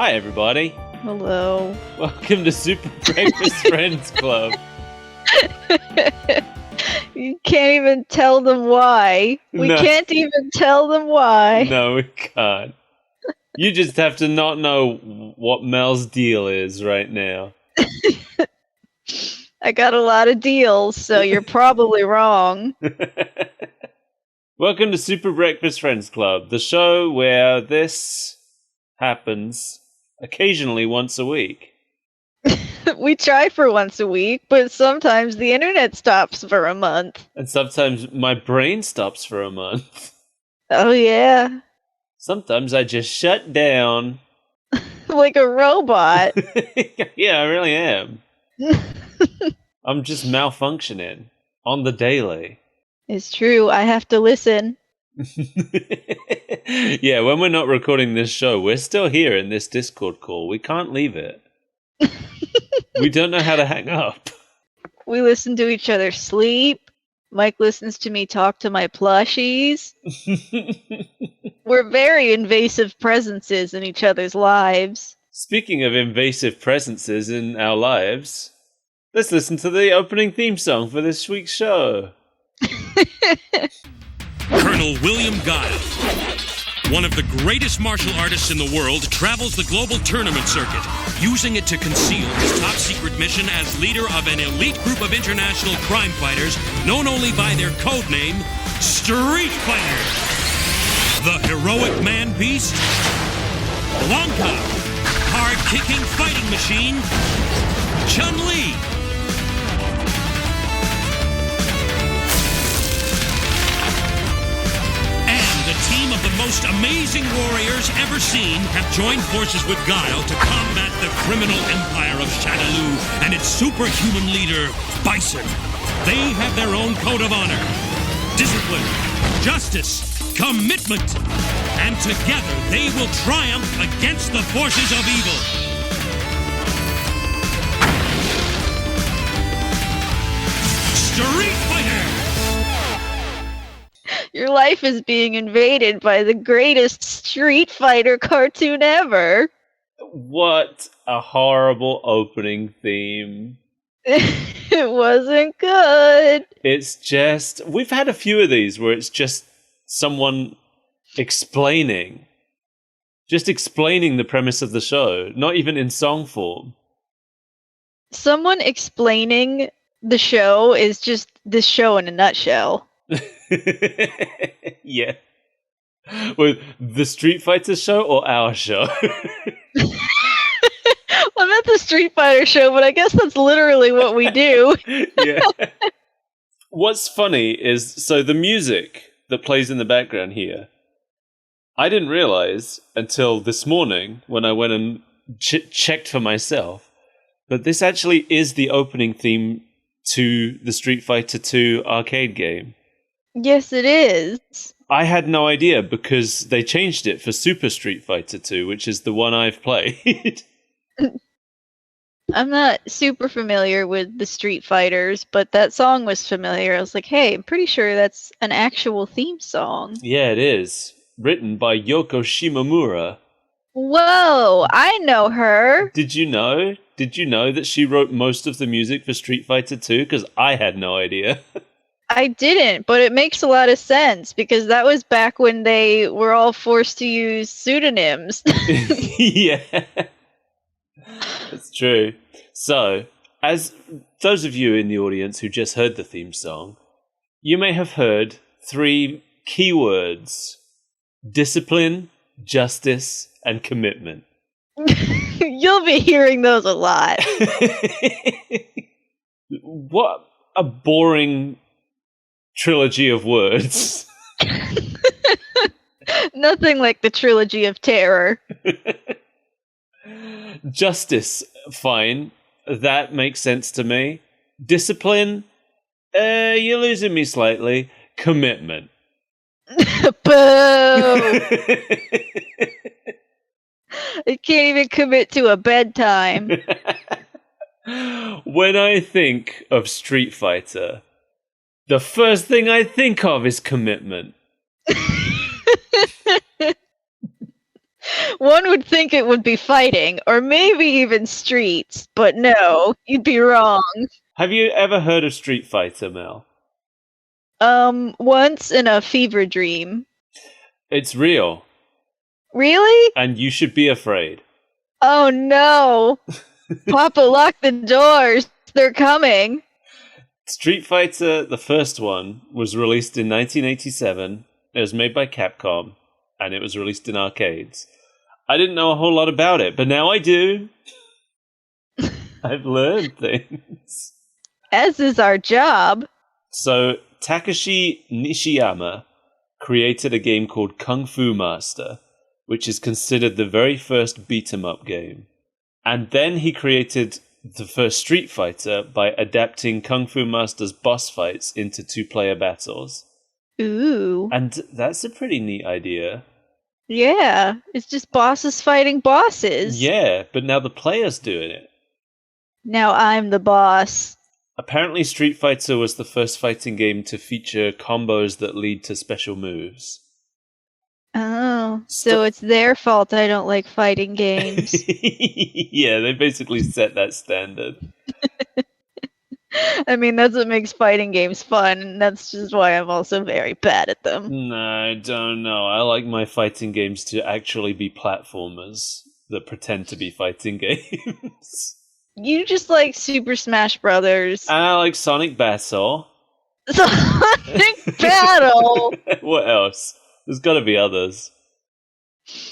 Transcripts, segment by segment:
Hi, everybody. Hello. Welcome to Super Breakfast Friends Club. You can't even tell them why. We can't even tell them why. No, we can't. You just have to not know what Mel's deal is right now. I got a lot of deals, so you're probably wrong. Welcome to Super Breakfast Friends Club, the show where this happens occasionally once a week. We try for once a week, but sometimes the internet stops for a month. And sometimes my brain stops for a month. Oh, yeah. Sometimes I just shut down. Like a robot. Yeah, I really am. I'm just malfunctioning on the daily. It's true. I have to listen. Yeah, when we're not recording this show, we're still here in this Discord call. We can't leave it. We don't know how to hang up. We listen to each other sleep. Mike listens to me talk to my plushies. We're very invasive presences in each other's lives. Speaking of invasive presences in our lives, let's listen to the opening theme song for this week's show. Colonel William Guile, one of the greatest martial artists in the world, travels the global tournament circuit, using it to conceal his top-secret mission as leader of an elite group of international crime fighters known only by their code name, Street Fighter. The heroic man-beast, Blanca, hard-kicking fighting machine, Chun-Li. The team of the most amazing warriors ever seen have joined forces with Guile to combat the criminal empire of Shadaloo and its superhuman leader, Bison. They have their own code of honor, discipline, justice, commitment, and together they will triumph against the forces of evil. Street Fighter! Your life is being invaded by the greatest Street Fighter cartoon ever. What a horrible opening theme. It wasn't good. It's just, we've had a few of these where it's just someone explaining the premise of the show, not even in song form. Someone explaining the show is just this show in a nutshell. Yeah. With the Street Fighter show or our show? I'm at the Street Fighter show, but I guess that's literally what we do. Yeah. What's funny is, so the music that plays in the background here, I didn't realize until this morning when I went and checked for myself, but this actually is the opening theme to the Street Fighter 2 arcade game. Yes, it is. I had no idea because they changed it for Super Street Fighter 2, which is the one I've played. I'm not super familiar with the Street Fighters, but that song was familiar. I was like, hey, I'm pretty sure that's an actual theme song. Yeah, it is. Written by Yoko Shimomura. Whoa, I know her. Did you know? Did you know that she wrote most of the music for Street Fighter 2? Because I had no idea. I didn't, but it makes a lot of sense because that was back when they were all forced to use pseudonyms. Yeah. That's true. So, as those of you in the audience who just heard the theme song, you may have heard 3 keywords: discipline, justice, and commitment. You'll be hearing those a lot. What a boring trilogy of words. Nothing like the trilogy of terror. Justice, fine. That makes sense to me. Discipline, you're losing me slightly. Commitment. Boo! I can't even commit to a bedtime. When I think of Street Fighter, the first thing I think of is commitment. One would think it would be fighting, or maybe even streets, but no, you'd be wrong. Have you ever heard of Street Fighter, Mel? Once in a fever dream. It's real, Really? and you should be afraid. Oh no! Papa, lock the doors. They're coming. Street Fighter, the first one, was released in 1987. It was made by Capcom, and it was released in arcades. I didn't know a whole lot about it, but now I do. I've learned things. As is our job. So, Takashi Nishiyama created a game called Kung Fu Master, which is considered the very first beat-em-up game. And then he created the first Street Fighter by adapting Kung Fu Master's boss fights into two-player battles. Ooh. And that's a pretty neat idea. Yeah, it's just bosses fighting bosses. Yeah, but now the player's doing it. Now I'm the boss. Apparently Street Fighter was the first fighting game to feature combos that lead to special moves. Oh, so it's their fault I don't like fighting games. Yeah, they basically set that standard. I mean, that's what makes fighting games fun, and that's just why I'm also very bad at them. No, I don't know. I like my fighting games to actually be platformers that pretend to be fighting games. You just like Super Smash Brothers. I like Sonic Battle. Sonic Battle! What else? There's got to be others.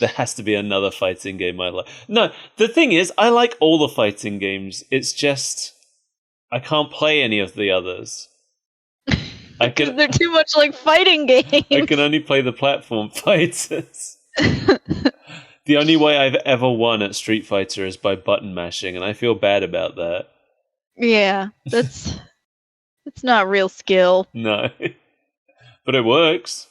There has to be another fighting game I like. No, the thing is, I like all the fighting games. It's just I can't play any of the others. Because they're too much like fighting games. I can only play the platform fighters. The only way I've ever won at Street Fighter is by button mashing, and I feel bad about that. Yeah, that's not real skill. No. But it works.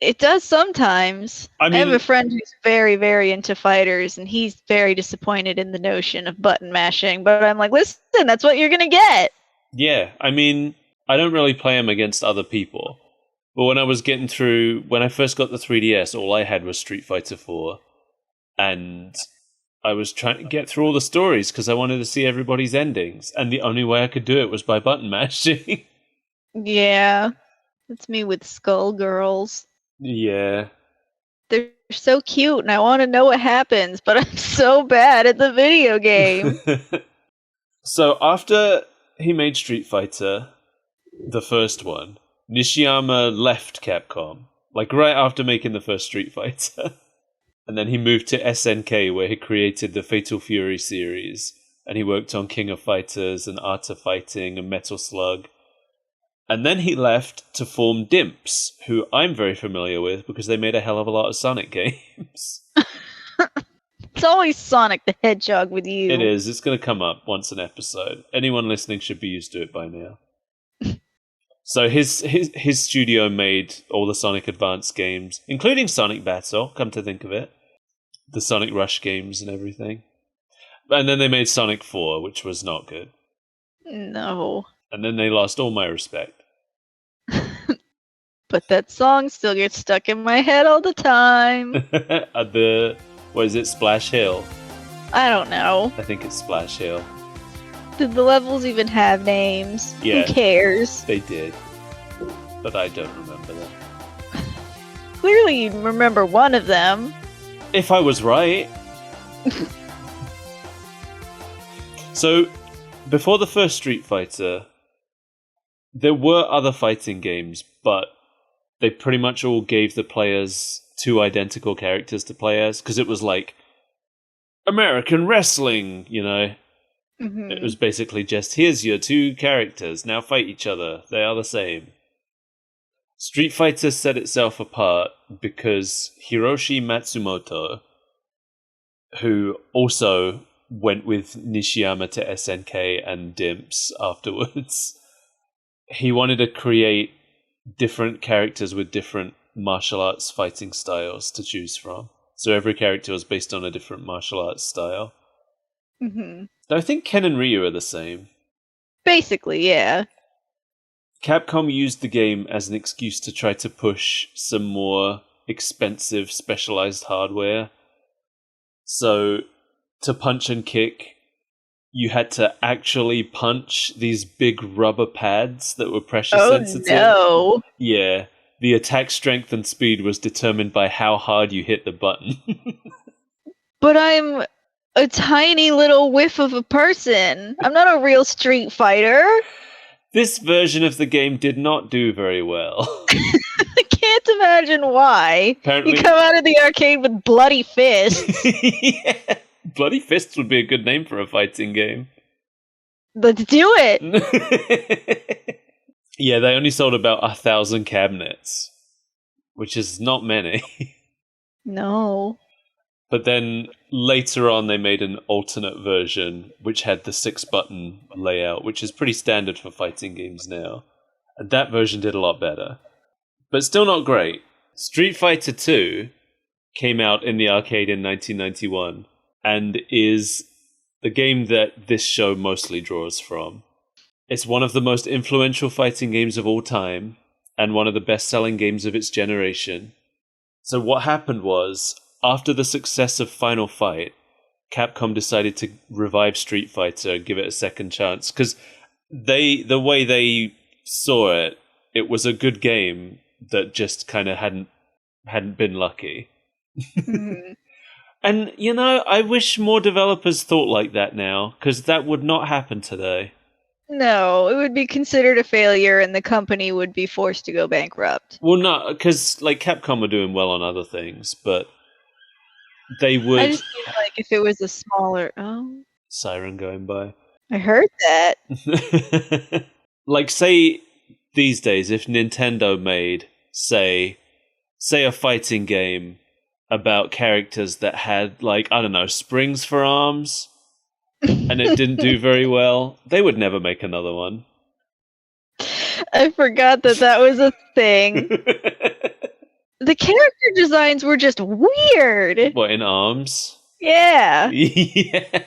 It does sometimes. I have a friend who's very, very into fighters, and he's very disappointed in the notion of button mashing. But I'm like, listen, that's what you're going to get. Yeah, I mean, I don't really play them against other people. But when I was getting through, when I first got the 3DS, all I had was Street Fighter 4. And I was trying to get through all the stories because I wanted to see everybody's endings. And the only way I could do it was by button mashing. Yeah, that's me with Skullgirls. Yeah. They're so cute, and I want to know what happens, but I'm so bad at the video game. So after he made Street Fighter, the first one, Nishiyama left Capcom, like right after making the first Street Fighter. And then he moved to SNK, where he created the Fatal Fury series. And he worked on King of Fighters and Art of Fighting and Metal Slug. And then he left to form Dimps, who I'm very familiar with because they made a hell of a lot of Sonic games. It's always Sonic the Hedgehog with you. It is. It's going to come up once an episode. Anyone listening should be used to it by now. So his studio made all the Sonic Advance games, including Sonic Battle, come to think of it. The Sonic Rush games and everything. And then they made Sonic 4, which was not good. No. And then they lost all my respect. But that song still gets stuck in my head all the time. What is it, Splash Hill? I don't know. I think it's Splash Hill. Did the levels even have names? Yeah. Who cares? They did. But I don't remember them. Clearly you remember one of them. If I was right. So, before the first Street Fighter, there were other fighting games, but they pretty much all gave the players two identical characters to play as, because it was like American wrestling, you know? Mm-hmm. It was basically just, here's your two characters, now fight each other, they are the same. Street Fighter set itself apart because Hiroshi Matsumoto, who also went with Nishiyama to SNK and Dimps afterwards, he wanted to create different characters with different martial arts fighting styles to choose from. So every character was based on a different martial arts style. Mm-hmm. I think Ken and Ryu are the same. Basically, yeah. Capcom used the game as an excuse to try to push some more expensive specialized hardware. So to punch and kick, you had to actually punch these big rubber pads that were pressure sensitive. No. Yeah. The attack strength and speed was determined by how hard you hit the button. But I'm a tiny little whiff of a person. I'm not a real Street Fighter. This version of the game did not do very well. I can't imagine why. Apparently- You come out of the arcade with bloody fists. Yeah. Bloody Fists would be a good name for a fighting game. Let's do it. Yeah, they only sold about 1,000 cabinets, which is not many. No. But then later on, they made an alternate version, which had the 6-button layout, which is pretty standard for fighting games now. And that version did a lot better. But still not great. Street Fighter 2 came out in the arcade in 1991, and is the game that this show mostly draws from. It's one of the most influential fighting games of all time, and one of the best-selling games of its generation. So what happened was, after the success of Final Fight, Capcom decided to revive Street Fighter, give it a second chance, because the way they saw it, it was a good game that just kind of hadn't been lucky. Mm-hmm. And, you know, I wish more developers thought like that now, because that would not happen today. No, it would be considered a failure and the company would be forced to go bankrupt. Well, no, because, like, Capcom are doing well on other things, but they would... I just feel like if it was a smaller... Oh, Siren going by. I heard that. Like, say, these days, if Nintendo made, say a fighting game about characters that had, like, I don't know, springs for arms, and it didn't do very well, they would never make another one. I forgot that was a thing. The character designs were just weird. What, in arms? Yeah. Yeah.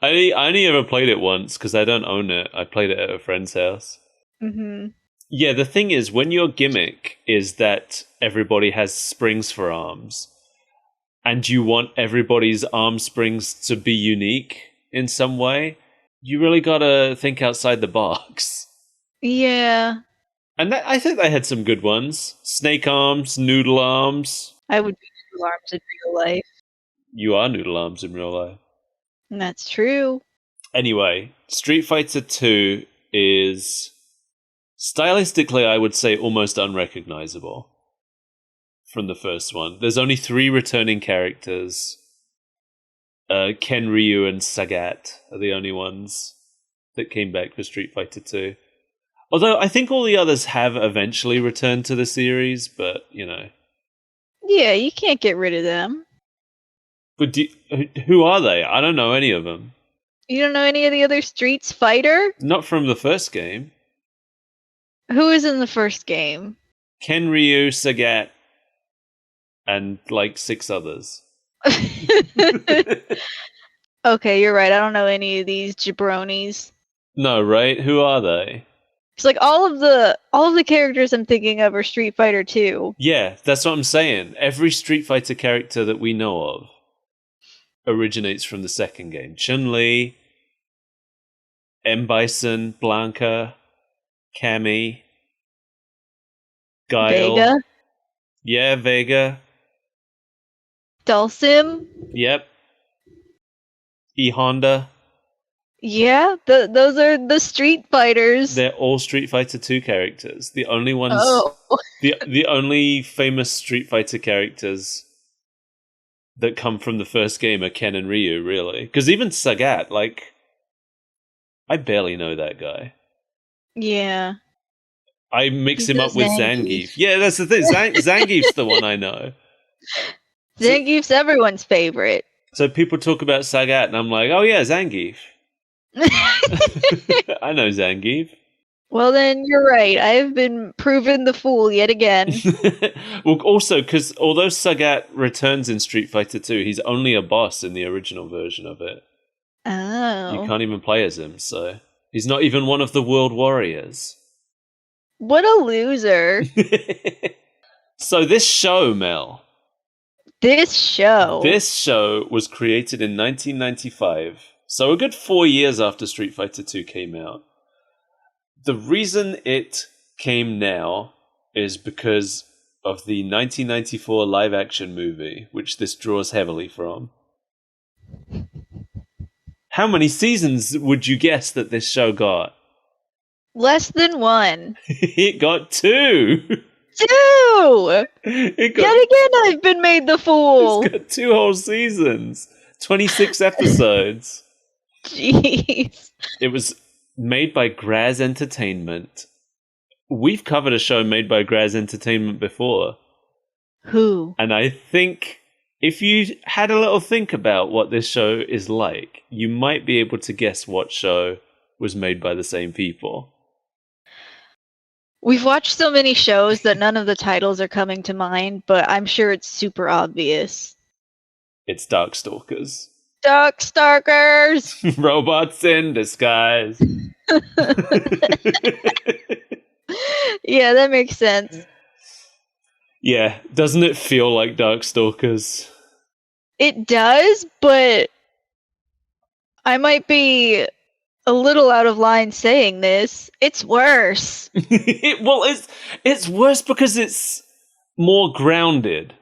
I only ever played it once, because I don't own it. I played it at a friend's house. Mm-hmm. Yeah, the thing is, when your gimmick is that everybody has springs for arms, and you want everybody's arm springs to be unique in some way, you really gotta think outside the box. Yeah. And I think they had some good ones. Snake arms, noodle arms. I would be Noodle Arms in real life. You are noodle arms in real life. And that's true. Anyway, Street Fighter 2 is... stylistically, I would say almost unrecognizable from the first one. There's only 3 returning characters. Ken, Ryu, and Sagat are the only ones that came back for Street Fighter 2. Although I think all the others have eventually returned to the series, but, you know. Yeah, you can't get rid of them. But who are they? I don't know any of them. You don't know any of the other Streets Fighter? Not from the first game. Who is in the first game? Ken, Ryu, Sagat, and like 6 others. Okay, you're right. I don't know any of these jabronis. No, right? Who are they? It's like all of the characters I'm thinking of are Street Fighter 2. Yeah, that's what I'm saying. Every Street Fighter character that we know of originates from the second game. Chun-Li, Bison, Blanca, Cammy, Guile. Vega, Yeah, Vega. Dulcim. Yep. E-Honda. Yeah, those are the Street Fighters. They're all Street Fighter 2 characters. The only ones... Oh. The only famous Street Fighter characters that come from the first game are Ken and Ryu, really. Because even Sagat, like... I barely know that guy. Yeah. I mix He's him a up with Zangief. Zangief. Yeah, that's the thing. Zangief's the one I know. Zangief's everyone's favorite. So people talk about Sagat, and I'm like, oh yeah, Zangief. I know Zangief. Well, then you're right. I've been proven the fool yet again. Well, also, because although Sagat returns in Street Fighter 2, he's only a boss in the original version of it. Oh. You can't even play as him, so... He's not even one of the World Warriors. What a loser. So this show, Mel... This show. This show was created in 1995, so a good 4 years after Street Fighter 2 came out. The reason it came now is because of the 1994 live-action movie, which this draws heavily from. How many seasons would you guess that this show got? Less than 1. It got 2! 2! Yet again, I've been made the fool! It's got 2 whole seasons. 26 episodes. Jeez. It was made by Graz Entertainment. We've covered a show made by Graz Entertainment before. Who? And I think if you had a little think about what this show is like, you might be able to guess what show was made by the same people. We've watched so many shows that none of the titles are coming to mind, but I'm sure it's super obvious. It's Darkstalkers. Darkstalkers! Robots in disguise. Yeah, that makes sense. Yeah, doesn't it feel like Darkstalkers? It does, but I might be a little out of line saying this. It's worse. It's worse because it's more grounded.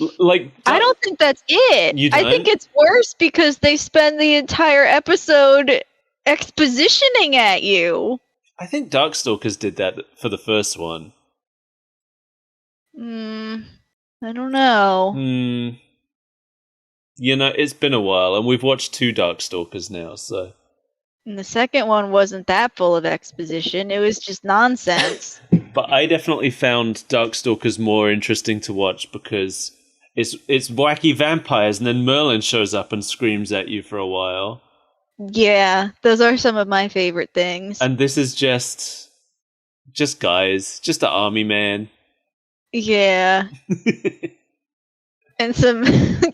I don't think that's it. You don't? I think it's worse because they spend the entire episode expositioning at you. I think Darkstalkers did that for the first one. I don't know. You know, it's been a while, and we've watched 2 Darkstalkers now, so... And the second one wasn't that full of exposition. It was just nonsense. But I definitely found Darkstalkers more interesting to watch because it's wacky vampires, and then Merlin shows up and screams at you for a while. Yeah, those are some of my favorite things. And this is just guys, just an army man. Yeah. And some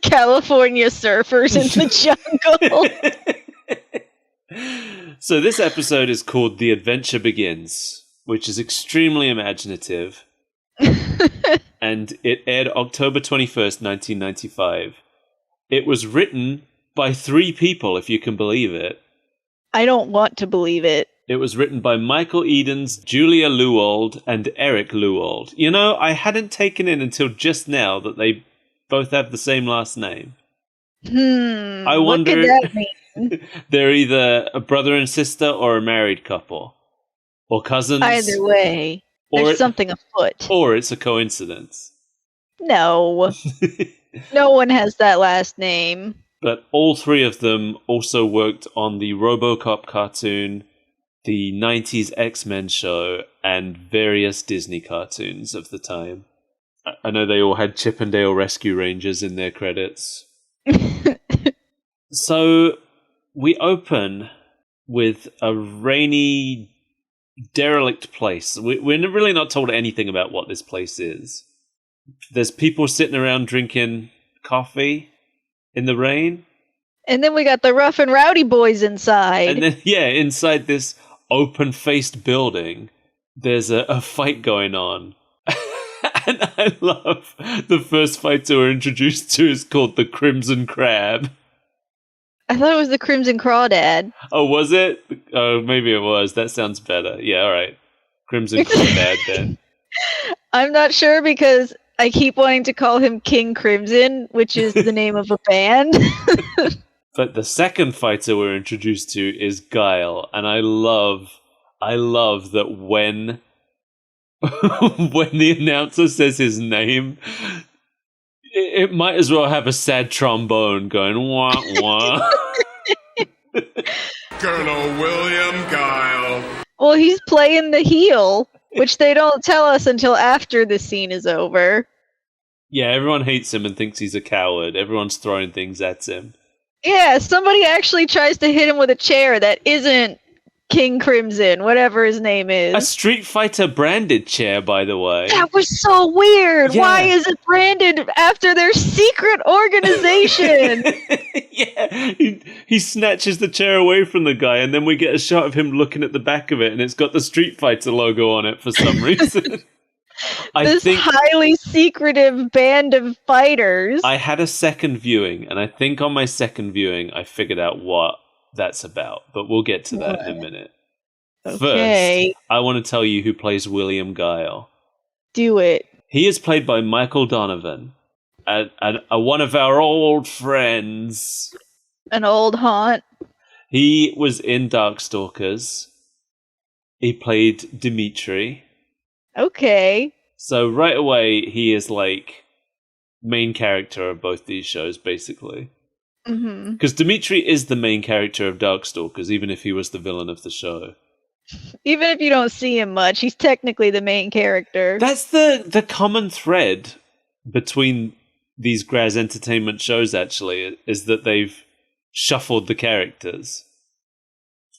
California surfers in the jungle. So this episode is called The Adventure Begins, which is extremely imaginative. And it aired October 21st, 1995. It was written by 3 people, if you can believe it. I don't want to believe it. It was written by Michael Edens, Julia Lewald, and Eric Lewald. You know, I hadn't taken in until just now that they both have the same last name. I wonder, what could that mean? They're either a brother and sister or a married couple. Or cousins. Either way, there's something afoot. Or it's a coincidence. No. No one has that last name. But all 3 of them also worked on the RoboCop cartoon, the 90s X-Men show, and various Disney cartoons of the time. I know they all had Chip and Dale Rescue Rangers in their credits. So we open with a rainy, derelict place. We're really not told anything about what this place is. There's people sitting around drinking coffee in the rain. And then we got the rough and rowdy boys inside. And then, inside this open-faced building, there's a fight going on. And I love the first fighter we're introduced to is called the Crimson Crab. I thought it was the Crimson Crawdad. Oh, was it? Oh, maybe it was. That sounds better. Yeah, all right. Crimson Crawdad then. I'm not sure because I keep wanting to call him King Crimson, which is the name of a band. But the second fighter we're introduced to is Guile, and I love that when the announcer says his name, it might as well have a sad trombone going wah wah. Colonel William Guile. Well, he's playing the heel, which they don't tell us until after the scene is over. Yeah, everyone hates him and thinks he's a coward. Everyone's throwing things at him. Yeah, somebody actually tries to hit him with a chair that isn't King Crimson, whatever his name is. A Street Fighter branded chair, by the way. That was so weird. Yeah. Why is it branded after their secret organization? Yeah, he snatches the chair away from the guy, and then we get a shot of him looking at the back of it, and it's got the Street Fighter logo on it for some reason. This highly secretive band of fighters. I had a second viewing, and I think on my second viewing I figured out what that's about, but we'll get to that in a minute. Okay. First, I want to tell you who plays William Guile. Do it. He is played by Michael Donovan, one of our old friends. An old haunt. He was in Darkstalkers. He played Dimitri. Okay. So right away, he is like main character of both these shows, basically. Because Dimitri is the main character of Darkstalkers, even if he was the villain of the show. Even if you don't see him much, he's technically the main character. That's the common thread between these Graz Entertainment shows, actually, is that they've shuffled the characters.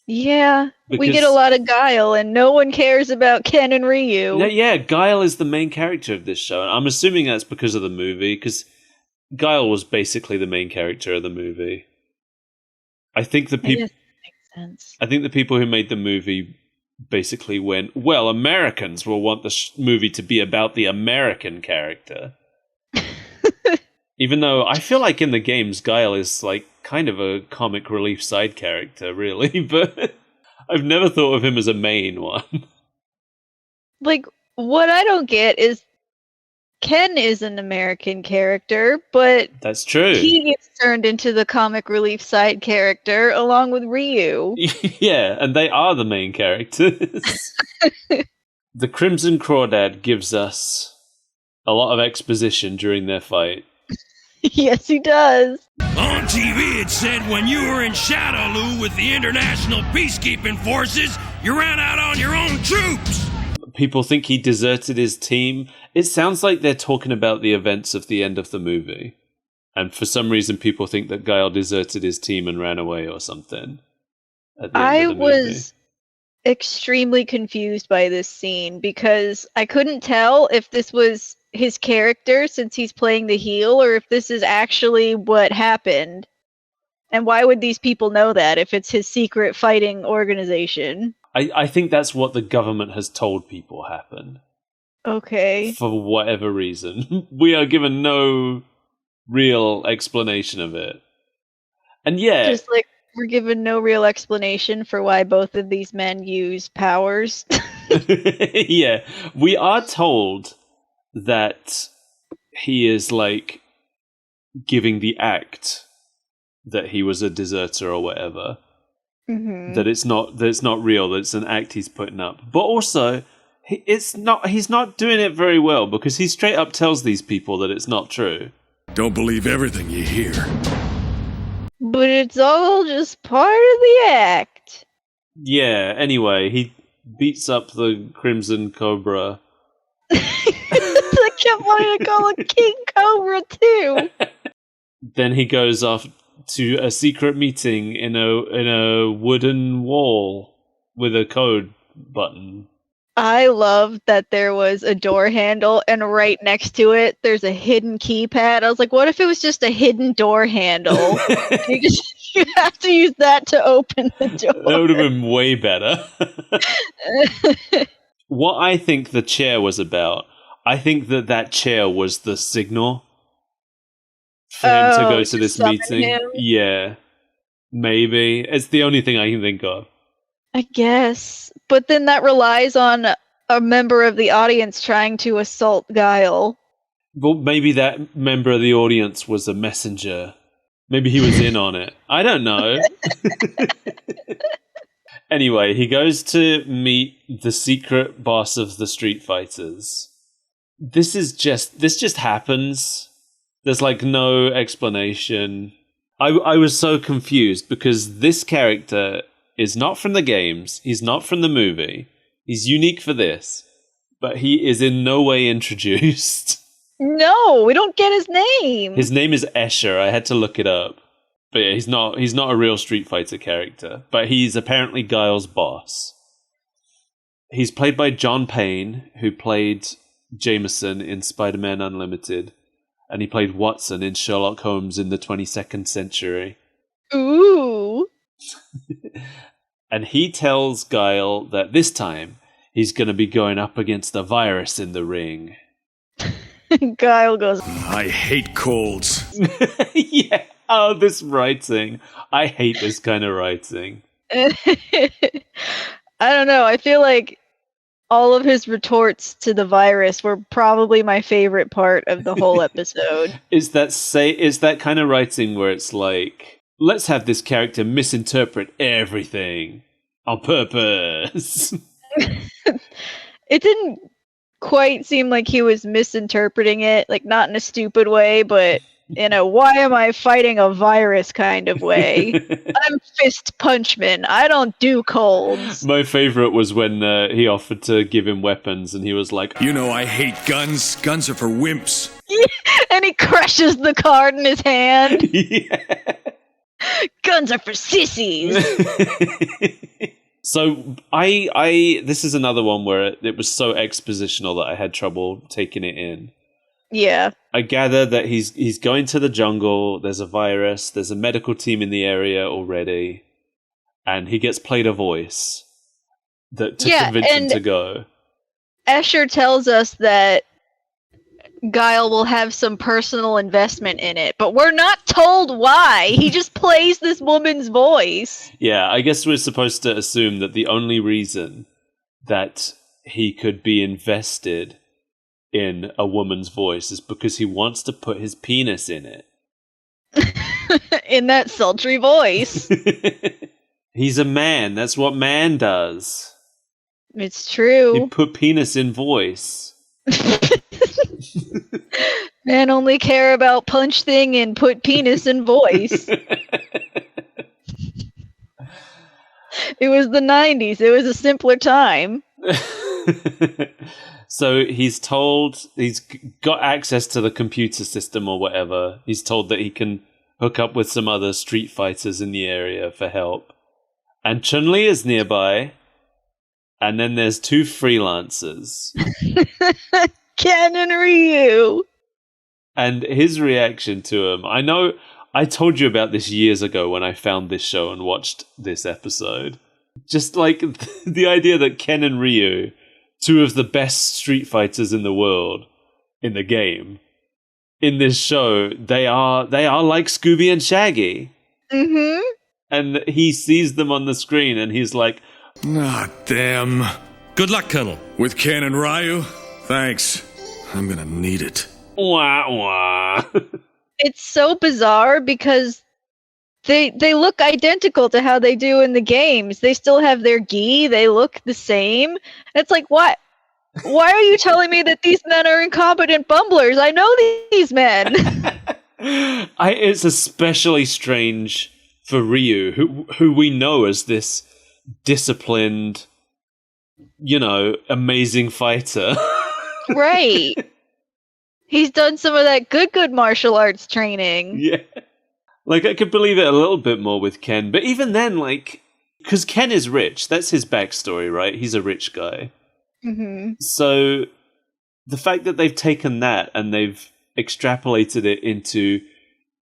Yeah, we get a lot of Guile, and no one cares about Ken and Ryu. Yeah, Guile is the main character of this show. And I'm assuming that's because of the movie, because Guile was basically the main character of the movie. I think the people. Makes sense. I think the people who made the movie basically went, well, Americans will want the movie to be about the American character. Even though I feel like in the games, Guile is like kind of a comic relief side character, really, but I've never thought of him as a main one. Like, what I don't get is Ken is an American character, but that's true. He gets turned into the comic relief side character along with Ryu. Yeah, and they are the main characters. The Crimson Crawdad gives us a lot of exposition during their fight. Yes, he does. On TV, it said when you were in Shadowloo with the international peacekeeping forces, you ran out on your own troops. People think he deserted his team. It sounds like they're talking about the events of the end of the movie. And for some reason, people think that Guile deserted his team and ran away or something. I was extremely confused by this scene because I couldn't tell if this was his character since he's playing the heel or if this is actually what happened. And why would these people know that if it's his secret fighting organization? I think that's what the government has told people happened. Okay. For whatever reason. We are given no real explanation of it. And yeah. Just like we're given no real explanation for why both of these men use powers. Yeah. We are told that he is like giving the act that he was a deserter or whatever. Mm-hmm. That it's not real, that it's an act he's putting up. But also, he's not doing it very well because he straight up tells these people that it's not true. Don't believe everything you hear. But it's all just part of the act. Yeah, anyway, he beats up the Crimson Cobra. I kept wanting to call it King Cobra too. Then he goes off to a secret meeting in a wooden wall with a code button. I love that there was a door handle and right next to it there's a hidden keypad. I was like, what if it was just a hidden door handle? you have to use that to open the door. That would have been way better. What I think the chair was about, I think that chair was the signal for him to go to this meeting. Him? Yeah. Maybe. It's the only thing I can think of. I guess. But then that relies on a member of the audience trying to assault Guile. Well, maybe that member of the audience was a messenger. Maybe he was in on it. I don't know. Anyway, he goes to meet the secret boss of the Street Fighters. This just happens. There's like no explanation. I was so confused because this character is not from the games. He's not from the movie. He's unique for this, but he is in no way introduced. No, we don't get his name. His name is Escher. I had to look it up. But yeah, he's not a real Street Fighter character, but he's apparently Guile's boss. He's played by John Payne, who played Jameson in Spider-Man Unlimited, and he played Watson in Sherlock Holmes in the 22nd Century. Ooh. And he tells Guile that this time he's going to be going up against the virus in the ring. Guile goes, I hate colds. Yeah. Oh, this writing. I hate this kind of writing. I don't know. I feel like all of his retorts to the virus were probably my favorite part of the whole episode. Is that kind of writing where it's like, let's have this character misinterpret everything on purpose? It didn't quite seem like he was misinterpreting it, like not in a stupid way, but in a why am I fighting a virus kind of way. I'm Fist Punchman. I don't do colds. My favorite was when he offered to give him weapons and he was like, You know I hate guns. Guns are for wimps. And he crushes the card in his hand. yeah. Guns are for sissies. So I this is another one where it was so expositional that I had trouble taking it in. Yeah. I gather that he's going to the jungle, there's a virus, there's a medical team in the area already, and he gets played a voice to convince him to go. Escher tells us that Guile will have some personal investment in it, but we're not told why. He just plays this woman's voice. Yeah, I guess we're supposed to assume that the only reason that he could be invested in a woman's voice is because he wants to put his penis in it. In that sultry voice. He's a man. That's what man does. It's true. He put penis in voice. Men only care about punch thing and put penis in voice. It was the 90s. It was a simpler time. So he's told he's got access to the computer system or whatever. He's told that he can hook up with some other street fighters in the area for help. And Chun-Li is nearby. And then there's two freelancers. Ken and Ryu. And his reaction to him, I know I told you about this years ago when I found this show and watched this episode. Just like the idea that Ken and Ryu, two of the best street fighters in the world in the game, in this show, they are like Scooby and Shaggy. Mm-hmm. And he sees them on the screen and he's like, Not them. Good luck, Colonel. With Ken and Ryu? Thanks. I'm gonna need it. wah, wah. It's so bizarre because they look identical to how they do in the games. They still have their gi. They look the same. It's like, what? Why are you telling me that these men are incompetent bumblers? I know these men. It's especially strange for Ryu, who we know as this disciplined, amazing fighter. Right. He's done some of that good martial arts training. Yeah. Like, I could believe it a little bit more with Ken, but even then, because Ken is rich, that's his backstory, right? He's a rich guy. Mm-hmm. So the fact that they've taken that and they've extrapolated it into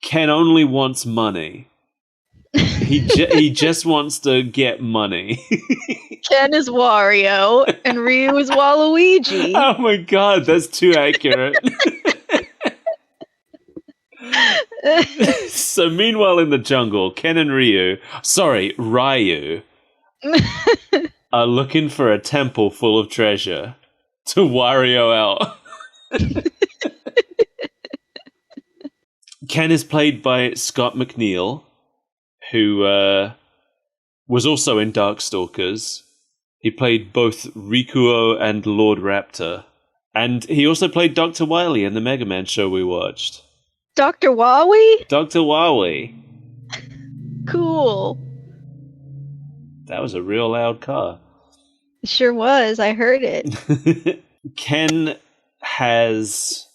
Ken only wants money. He just wants to get money. Ken is Wario and Ryu is Waluigi. Oh my god, that's too accurate. So meanwhile in the jungle, Ken and Ryu are looking for a temple full of treasure to Wario out. Ken is played by Scott McNeil, who was also in Darkstalkers. He played both Rikuo and Lord Raptor. And he also played Dr. Wily in the Mega Man show we watched. Dr. Wawi? Dr. Wily. Cool. That was a real loud car. It sure was. I heard it. Ken has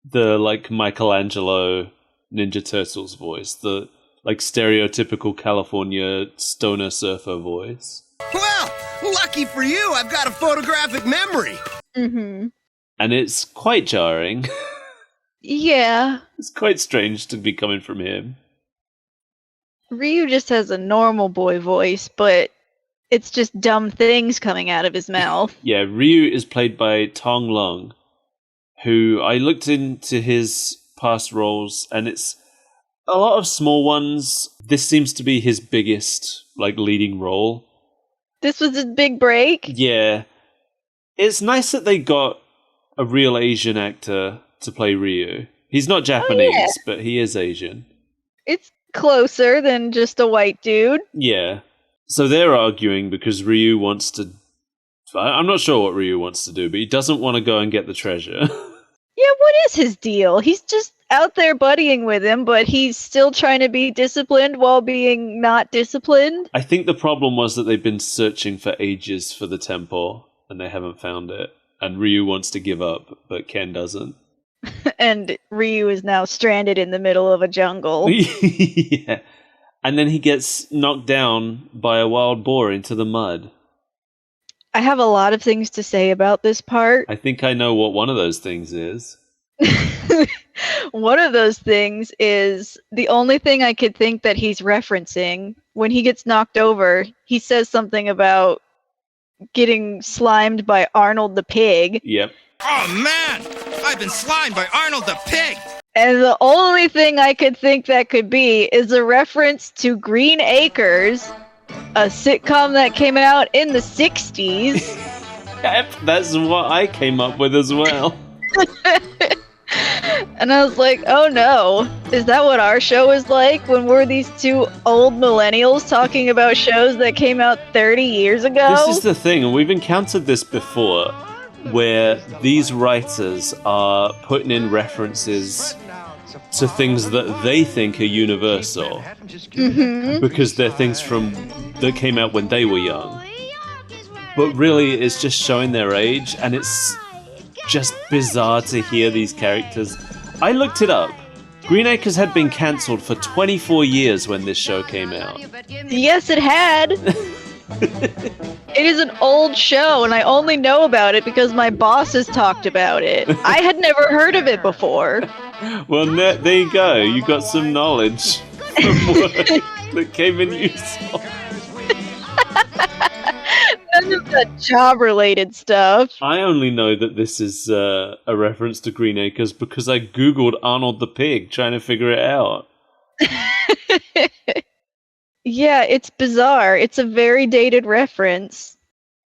the, Michelangelo Ninja Turtles voice. The, stereotypical California stoner surfer voice. Well, lucky for you, I've got a photographic memory. Mm-hmm. And it's quite jarring. Yeah. It's quite strange to be coming from him. Ryu just has a normal boy voice, but it's just dumb things coming out of his mouth. Yeah, Ryu is played by Tong Long, who I looked into his past roles, and it's a lot of small ones. This seems to be his biggest, leading role. This was his big break? Yeah. It's nice that they got a real Asian actor to play Ryu. He's not Japanese, but he is Asian. It's closer than just a white dude. Yeah. So they're arguing because Ryu wants to... I'm not sure what Ryu wants to do, but he doesn't want to go and get the treasure. Yeah, what is his deal? He's just out there buddying with him, but he's still trying to be disciplined while being not disciplined. I think the problem was that they've been searching for ages for the temple, and they haven't found it. And Ryu wants to give up, but Ken doesn't. And Ryu is now stranded in the middle of a jungle. Yeah. And then he gets knocked down by a wild boar into the mud. I have a lot of things to say about this part. I think I know what one of those things is. One of those things is the only thing I could think that he's referencing. When he gets knocked over, he says something about getting slimed by Arnold the pig. Yep. Oh, man! I've been slimed by Arnold the pig! And the only thing I could think that could be is a reference to Green Acres, a sitcom that came out in the 60s. Yep, that's what I came up with as well. And I was like, oh no, is that what our show is like when we're these two old millennials talking about shows that came out 30 years ago? This is the thing, and we've encountered this before, where these writers are putting in references to things that they think are universal. Mm-hmm. Because they're things that came out when they were young. But really, it's just showing their age, and it's just bizarre to hear these characters. I looked it up. Green Acres had been cancelled for 24 years when this show came out. Yes, it had. It is an old show, and I only know about it because my bosses talked about it. I had never heard of it before. Well, there you go. You got some knowledge from work that came in useful. None of that job-related stuff. I only know that this is a reference to Green Acres because I googled Arnold the Pig trying to figure it out. Yeah, it's bizarre. It's a very dated reference.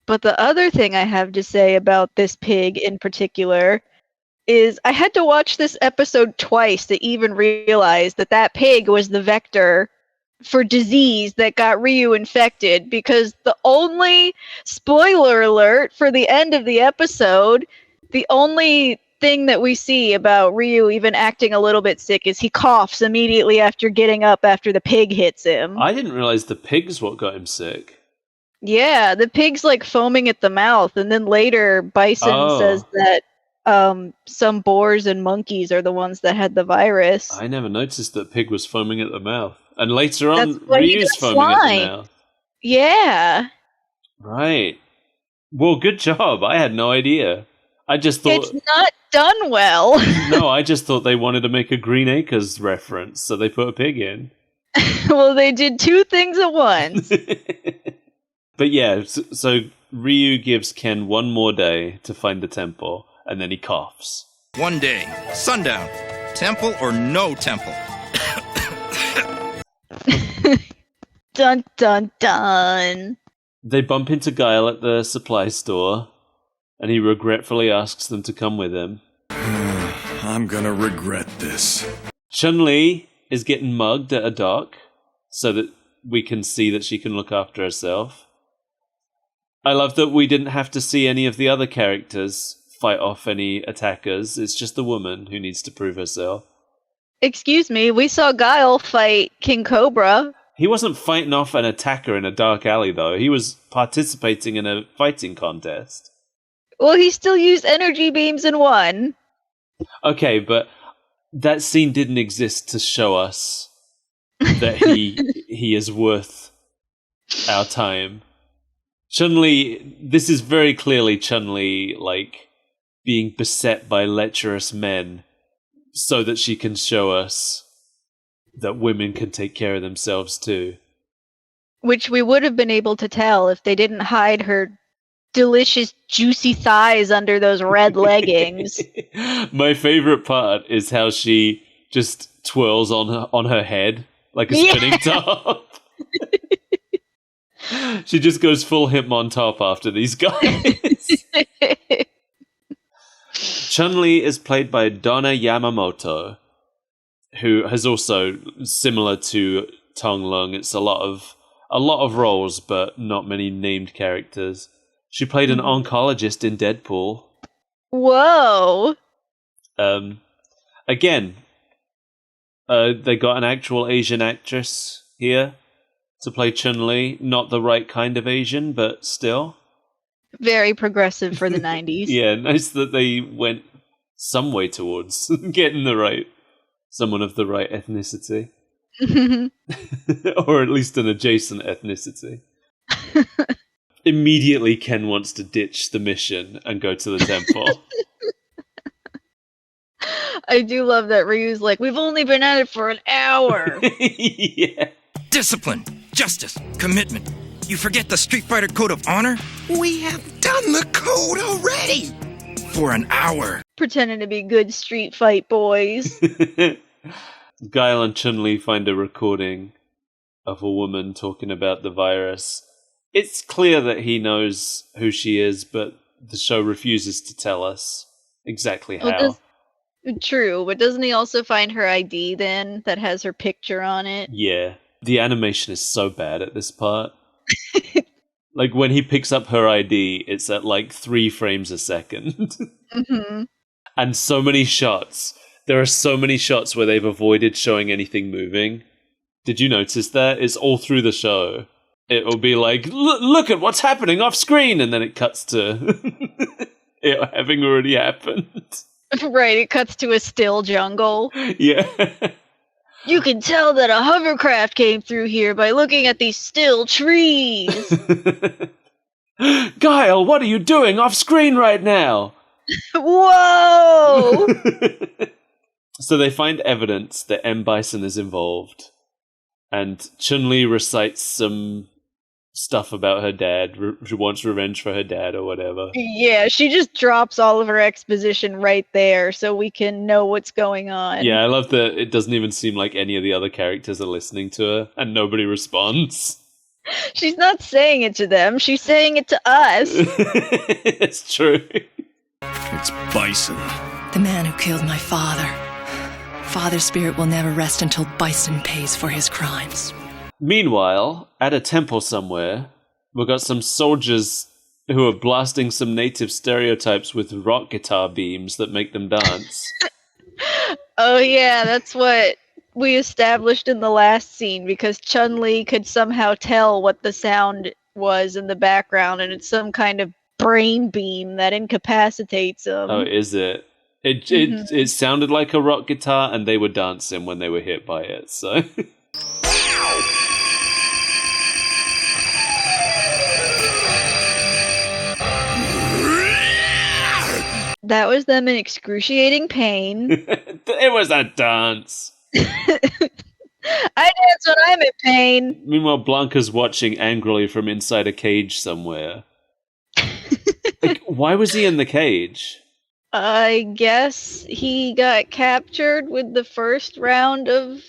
But the other thing I have to say about this pig in particular is I had to watch this episode twice to even realize that that pig was the vector for disease that got Ryu infected, because the only, spoiler alert for the end of the episode, the only thing that we see about Ryu even acting a little bit sick is he coughs immediately after getting up after the pig hits him. I didn't realize the pig's what got him sick. Yeah, the pig's like foaming at the mouth, and then later Bison says that some boars and monkeys are the ones that had the virus. I never noticed that pig was foaming at the mouth. And later on, That's why Ryu's foaming at the mouth. Yeah. Right. Well, good job. I had no idea. I just thought... It's not done well. No, I just thought they wanted to make a Green Acres reference, so they put a pig in. Well, they did two things at once. But yeah, so Ryu gives Ken one more day to find the temple, and then he coughs. One day, sundown, temple or no temple. Dun dun dun. They bump into Guile at the supply store, and he regretfully asks them to come with him. I'm gonna regret this. Chun-Li is getting mugged at a dock, so that we can see that she can look after herself. I love that we didn't have to see any of the other characters fight off any attackers. It's just the woman who needs to prove herself. Excuse me, we saw Guile fight King Cobra. He wasn't fighting off an attacker in a dark alley, though. He was participating in a fighting contest. Well, he still used energy beams and won. Okay, but that scene didn't exist to show us that he is worth our time. Chun-Li, this is very clearly Chun-Li, being beset by lecherous men so that she can show us that women can take care of themselves too. Which we would have been able to tell if they didn't hide her delicious, juicy thighs under those red leggings. My favorite part is how she just twirls on her head like a spinning top. She just goes full Hitmontop after these guys. Chun-Li is played by Donna Yamamoto, who has also, similar to Tong Lung, it's a lot of roles, but not many named characters. She played an oncologist in Deadpool. Whoa! Again, they got an actual Asian actress here to play Chun-Li. Not the right kind of Asian, but still. Very progressive for the 90s. Yeah, nice that they went some way towards getting someone of the right ethnicity. Or at least an adjacent ethnicity. Immediately, Ken wants to ditch the mission and go to the temple. I do love that Ryu's like, we've only been at it for an hour. Yeah. Discipline, justice, commitment. You forget the Street Fighter Code of Honor? We have done the code already! For an hour. Pretending to be good street fight boys. Guile and Chun-Li find a recording of a woman talking about the virus. It's clear that he knows who she is, but the show refuses to tell us exactly how. True, but doesn't he also find her ID then that has her picture on it? Yeah. The animation is so bad at this part. Like, when he picks up her ID, it's at like 3 frames a second. And so many shots. There are so many shots where they've avoided showing anything moving. Did you notice that? It's all through the show. It will be like, look at what's happening off screen, and then it cuts to it having already happened. Right, it cuts to a still jungle. Yeah. You can tell that a hovercraft came through here by looking at these still trees. Guile, what are you doing off screen right now? Whoa! So they find evidence that M. Bison is involved, and Chun-Li recites some stuff about her dad. She wants revenge for her dad or whatever. Yeah, she just drops all of her exposition right there so we can know what's going on. Yeah, I love that it doesn't even seem like any of the other characters are listening to her, and nobody responds. She's not saying it to them, she's saying it to us. It's true. It's Bison. The man who killed my father. Father's spirit will never rest until Bison pays for his crimes. Meanwhile, at a temple somewhere, we've got some soldiers who are blasting some native stereotypes with rock guitar beams that make them dance. Oh yeah, that's what we established in the last scene, because Chun-Li could somehow tell what the sound was in the background, and it's some kind of brain beam that incapacitates them. Oh, is it? It sounded like a rock guitar, and they were dancing when they were hit by it, so... That was them in excruciating pain. It was a dance. I dance when I'm in pain. Meanwhile, Blanca's watching angrily from inside a cage somewhere. Like, why was he in the cage? I guess he got captured with the first round of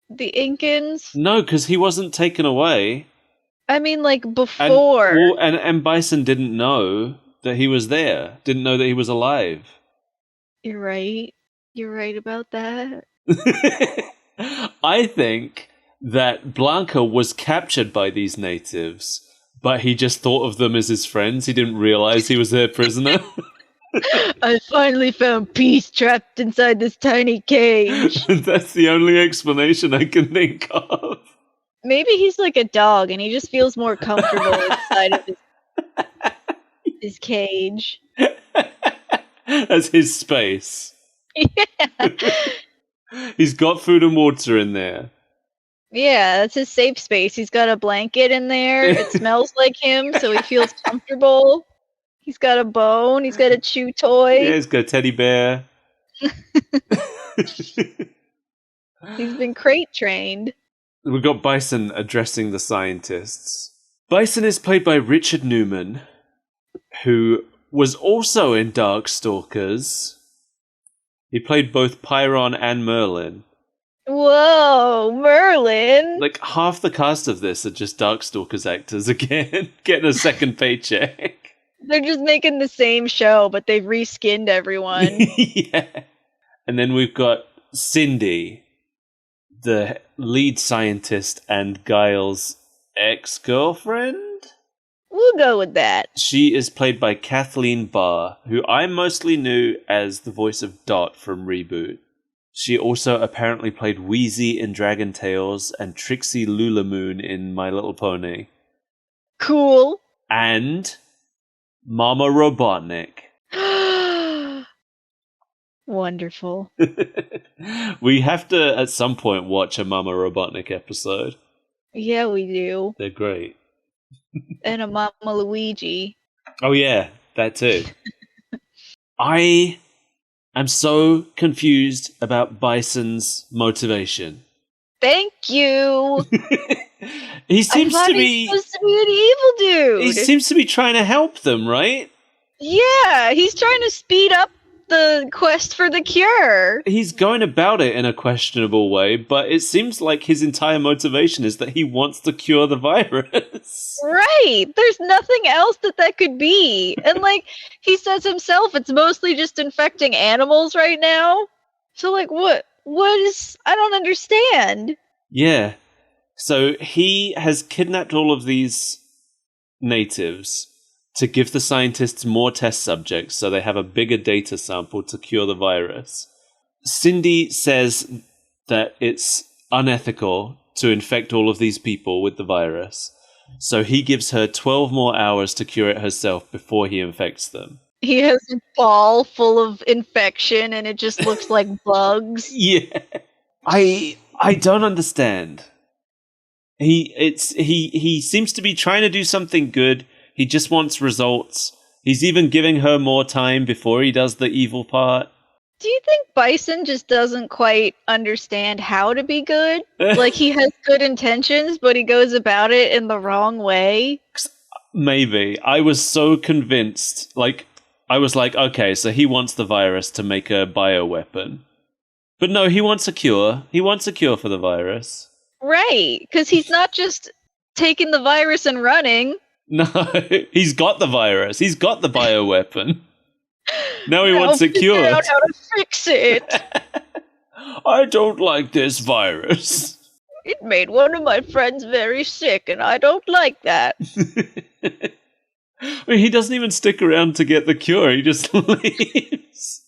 the Incans. No, because he wasn't taken away. I mean, like, before. And Bison didn't know that he was there. Didn't know that he was alive. You're right. You're right about that. I think that Blanca was captured by these natives, but he just thought of them as his friends. He didn't realize he was their prisoner. I finally found peace trapped inside this tiny cage. That's the only explanation I can think of. Maybe he's like a dog and he just feels more comfortable inside of his cage. As his space. Yeah. He's got food and water in there. Yeah, that's his safe space. He's got a blanket in there. It smells like him, so he feels comfortable. He's got a bone. He's got a chew toy. Yeah, he's got a teddy bear. He's been crate trained. we've got Bison addressing the scientists. Bison is played by Richard Newman, who was also in Darkstalkers. He played both Pyron and Merlin. Whoa, Merlin! Like, half the cast of this are just Darkstalkers actors again, getting a second paycheck. They're just making the same show, but they've reskinned everyone. Yeah. And then we've got Cindy, the lead scientist and Guile's ex-girlfriend? We'll go with that. She is played by Kathleen Barr, who I mostly knew as the voice of Dot from Reboot. She also apparently played Wheezy in Dragon Tales and Trixie Lulamoon in My Little Pony. Cool. And Mama Robotnik. Wonderful. We have to, at some point, watch a Mama Robotnik episode. Yeah, we do. They're great. And a Mama Luigi. Oh yeah, that too. I am so confused about Bison's motivation. Thank you. He seems to be supposed to be an evil dude. He seems to be trying to help them, right? Yeah, he's trying to speed up the quest for the cure. He's going about it in a questionable way, but it seems like his entire motivation is that he wants to cure the virus. Right. There's nothing else that could be. And like he says himself, it's mostly just infecting animals right now. So like what is I don't understand. Yeah. So he has kidnapped all of these natives to give the scientists more test subjects so they have a bigger data sample to cure the virus. Cindy says that it's unethical to infect all of these people with the virus, so he gives her 12 more hours to cure it herself before he infects them. He has a ball full of infection and it just looks like bugs. Yeah. I don't understand. He seems to be trying to do something good. He just wants results. He's even giving her more time before he does the evil part. Do you think Bison just doesn't quite understand how to be good? Like, he has good intentions, but he goes about it in the wrong way? Maybe. I was so convinced. Like, I was like, okay, so he wants the virus to make a bioweapon. But no, he wants a cure. He wants a cure for the virus. Right, because he's not just taking the virus and running. No, he's got the virus. He's got the bioweapon. Now he wants it cured. Figure out how to fix it. I don't like this virus. It made one of my friends very sick, and I don't like that. I mean, he doesn't even stick around to get the cure. He just leaves.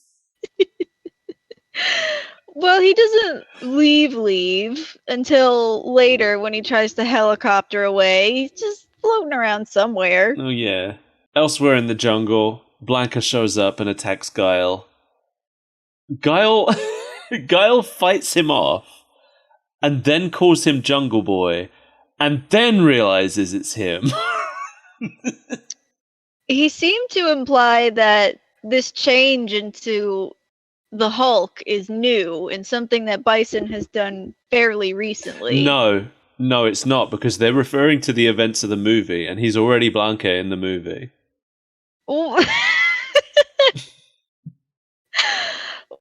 Well, he doesn't leave until later when he tries to helicopter away. He's just floating around somewhere. Oh, yeah. Elsewhere in the jungle, Blanca shows up and attacks Guile. Guile fights him off, and then calls him Jungle Boy, and then realizes it's him. He seemed to imply that this change into the Hulk is new and something that Bison has done fairly recently. No, it's not, because they're referring to the events of the movie, and he's already Blanca in the movie.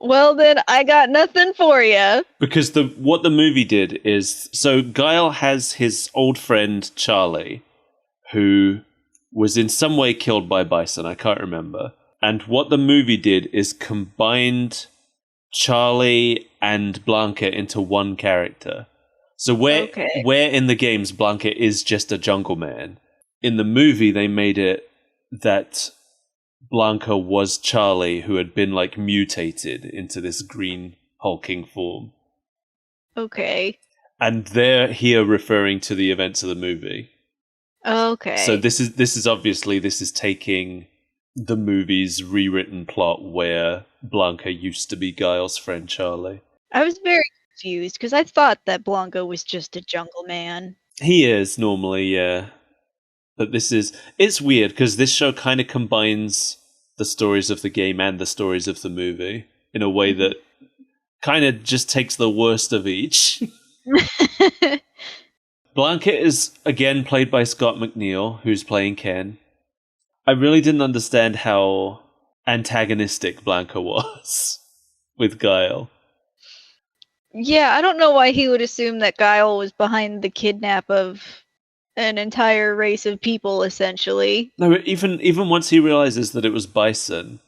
Well, then I got nothing for you. Because what the movie did is, so Guile has his old friend Charlie, who was in some way killed by Bison. I can't remember. And what the movie did is combined Charlie and Blanca into one character. So where in the games Blanca is just a jungle man, in the movie they made it that Blanca was Charlie who had been like mutated into this green hulking form. Okay. And they're here referring to the events of the movie. Okay. So this is taking the movie's rewritten plot where Blanca used to be Guile's friend Charlie. I was very confused because I thought that Blanca was just a jungle man. He is normally, yeah. But it's weird because this show kind of combines the stories of the game and the stories of the movie in a way that kind of just takes the worst of each. Blanca is again played by Scott McNeil, who's playing Ken. I really didn't understand how antagonistic Blanca was with Guile. Yeah, I don't know why he would assume that Guile was behind the kidnap of an entire race of people, essentially. No, even once he realizes that it was Bison,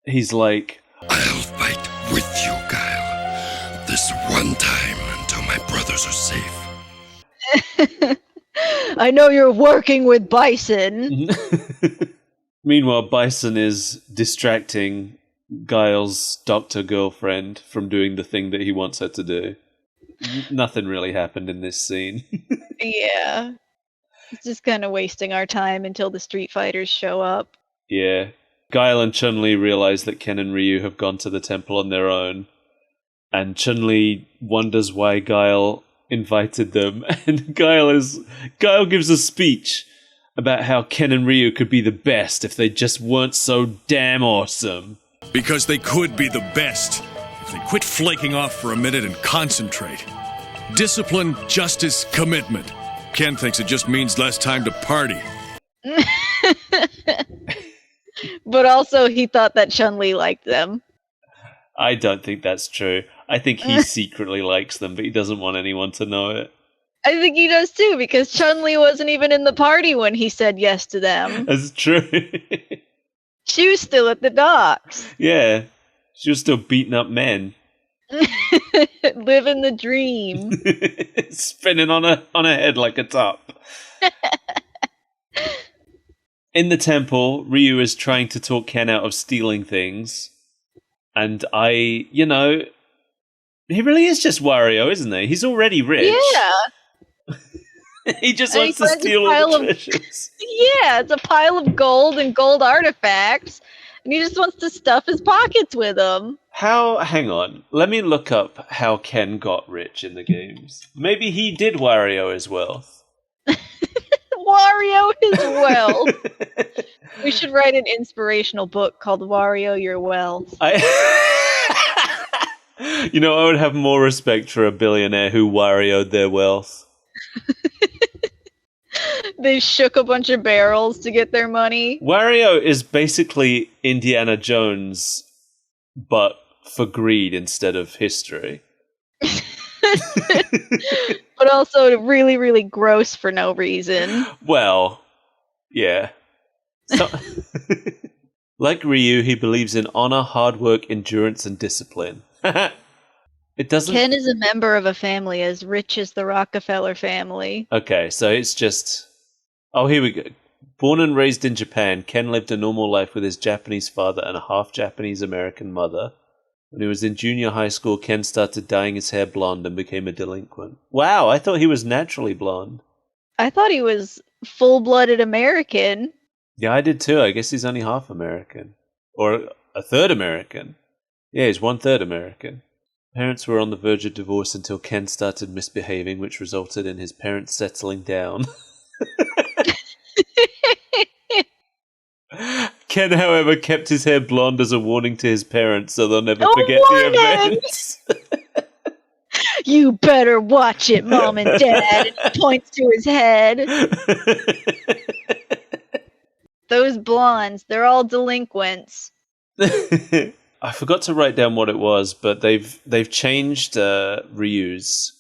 he's like, I'll fight with you, Guile. This one time until my brothers are safe. I know you're working with Bison. Meanwhile, Bison is distracting Guile's doctor girlfriend from doing the thing that he wants her to do. Nothing really happened in this scene. Yeah. It's just kind of wasting our time until the Street Fighters show up. Yeah. Guile and Chun-Li realize that Ken and Ryu have gone to the temple on their own. And Chun-Li wonders why Guile invited them. And Guile gives a speech about how Ken and Ryu could be the best if they just weren't so damn awesome. Because they could be the best if they quit flaking off for a minute and concentrate. Discipline, justice, commitment. Ken thinks it just means less time to party. But also he thought that Chun-Li liked them. I don't think that's true. I think he secretly likes them, but he doesn't want anyone to know it. I think he does too, because Chun-Li wasn't even in the party when he said yes to them. That's true. She was still at the docks. Yeah. She was still beating up men. Living the dream. Spinning on her head like a top. In the temple, Ryu is trying to talk Ken out of stealing things. And he really is just Wario, isn't he? He's already rich. Yeah. He just wants to steal all the treasures. Yeah, it's a pile of gold and gold artifacts. And he just wants to stuff his pockets with them. Hang on. Let me look up how Ken got rich in the games. Maybe he did Wario his wealth. Wario his wealth. We should write an inspirational book called Wario Your Wealth. I would have more respect for a billionaire who Wario'd their wealth. They shook a bunch of barrels to get their money. Wario is basically Indiana Jones, but for greed instead of history. But also really, really gross for no reason. Well, yeah. Like Ryu, he believes in honor, hard work, endurance, and discipline. It doesn't. Ken is a member of a family as rich as the Rockefeller family. Okay, so it's just. Oh, here we go. Born and raised in Japan, Ken lived a normal life with his Japanese father and a half Japanese American mother. When he was in junior high school, Ken started dyeing his hair blonde and became a delinquent. Wow, I thought he was naturally blonde. I thought he was full-blooded American. Yeah, I did too. I guess he's only half American. Or a third American. Yeah, he's 1/3 American. Parents were on the verge of divorce until Ken started misbehaving, which resulted in his parents settling down. Ken, however, kept his hair blonde as a warning to his parents so they'll never forget the events. You better watch it, Mom and Dad. And he points to his head. Those blondes, they're all delinquents. I forgot to write down what it was, but they've changed Ryu's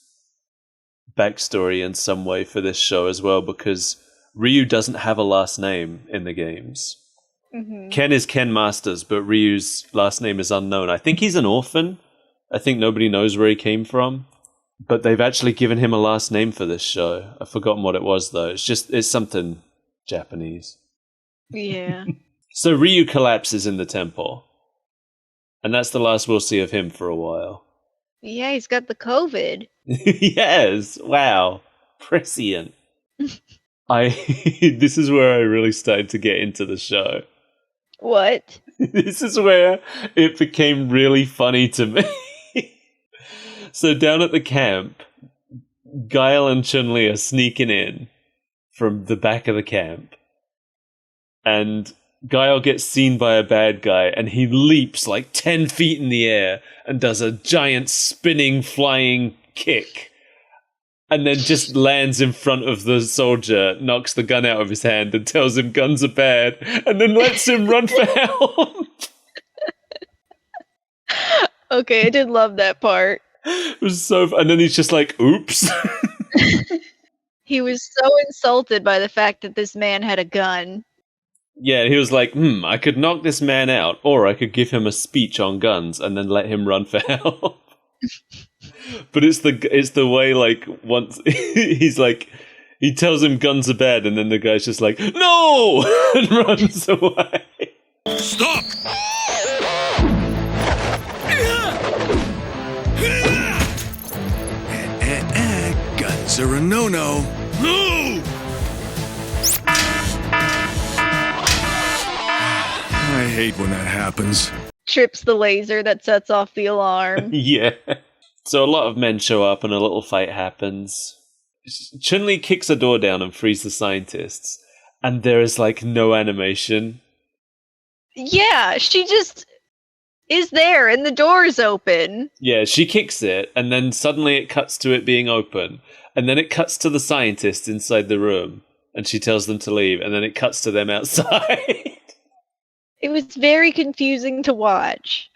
backstory in some way for this show as well, because Ryu doesn't have a last name in the games. Mm-hmm. Ken is Ken Masters, but Ryu's last name is unknown. I think he's an orphan. I think nobody knows where he came from. But they've actually given him a last name for this show. I've forgotten what it was, though. It's something Japanese. Yeah. So Ryu collapses in the temple. And that's the last we'll see of him for a while. Yeah, he's got the COVID. Yes. Wow. Prescient. This is where I really started to get into the show. What? This is where it became really funny to me. So down at the camp, Guile and Chun-Li are sneaking in from the back of the camp. And Guile gets seen by a bad guy, and he leaps like 10 feet in the air and does a giant spinning, flying kick and then just lands in front of the soldier, knocks the gun out of his hand, and tells him guns are bad, and then lets him run for help. Okay, I did love that part. It was so and then he's just like, oops. He was so insulted by the fact that this man had a gun. Yeah, he was like, I could knock this man out, or I could give him a speech on guns and then let him run for help. But it's the way, like, once he's like, he tells him guns are bad, and then the guy's just like, no! And runs away. Stop! Guns are a no-no. No! I hate when that happens. Trips the laser that sets off the alarm. Yeah. So a lot of men show up and a little fight happens. Chun-Li kicks a door down and frees the scientists. And there is, like, no animation. Yeah, she just is there and the door's open. Yeah, she kicks it, and then suddenly it cuts to it being open. And then it cuts to the scientists inside the room, and she tells them to leave, and then it cuts to them outside. It was very confusing to watch.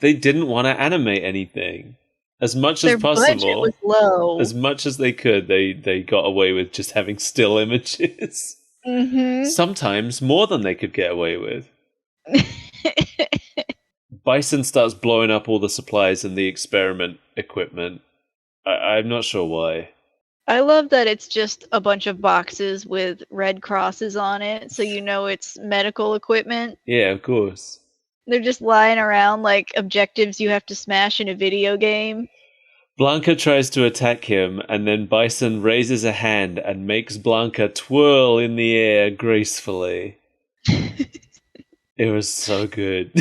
They didn't want to animate anything. As much Their as possible. budget was low. As much as they could, they got away with just having still images. Mm-hmm. Sometimes more than they could get away with. Bison starts blowing up all the supplies and the experiment equipment. I'm not sure why. I love that it's just a bunch of boxes with red crosses on it, so you know it's medical equipment. Yeah, of course. They're just lying around like objectives you have to smash in a video game. Blanca tries to attack him, and then Bison raises a hand and makes Blanca twirl in the air gracefully. It was so good.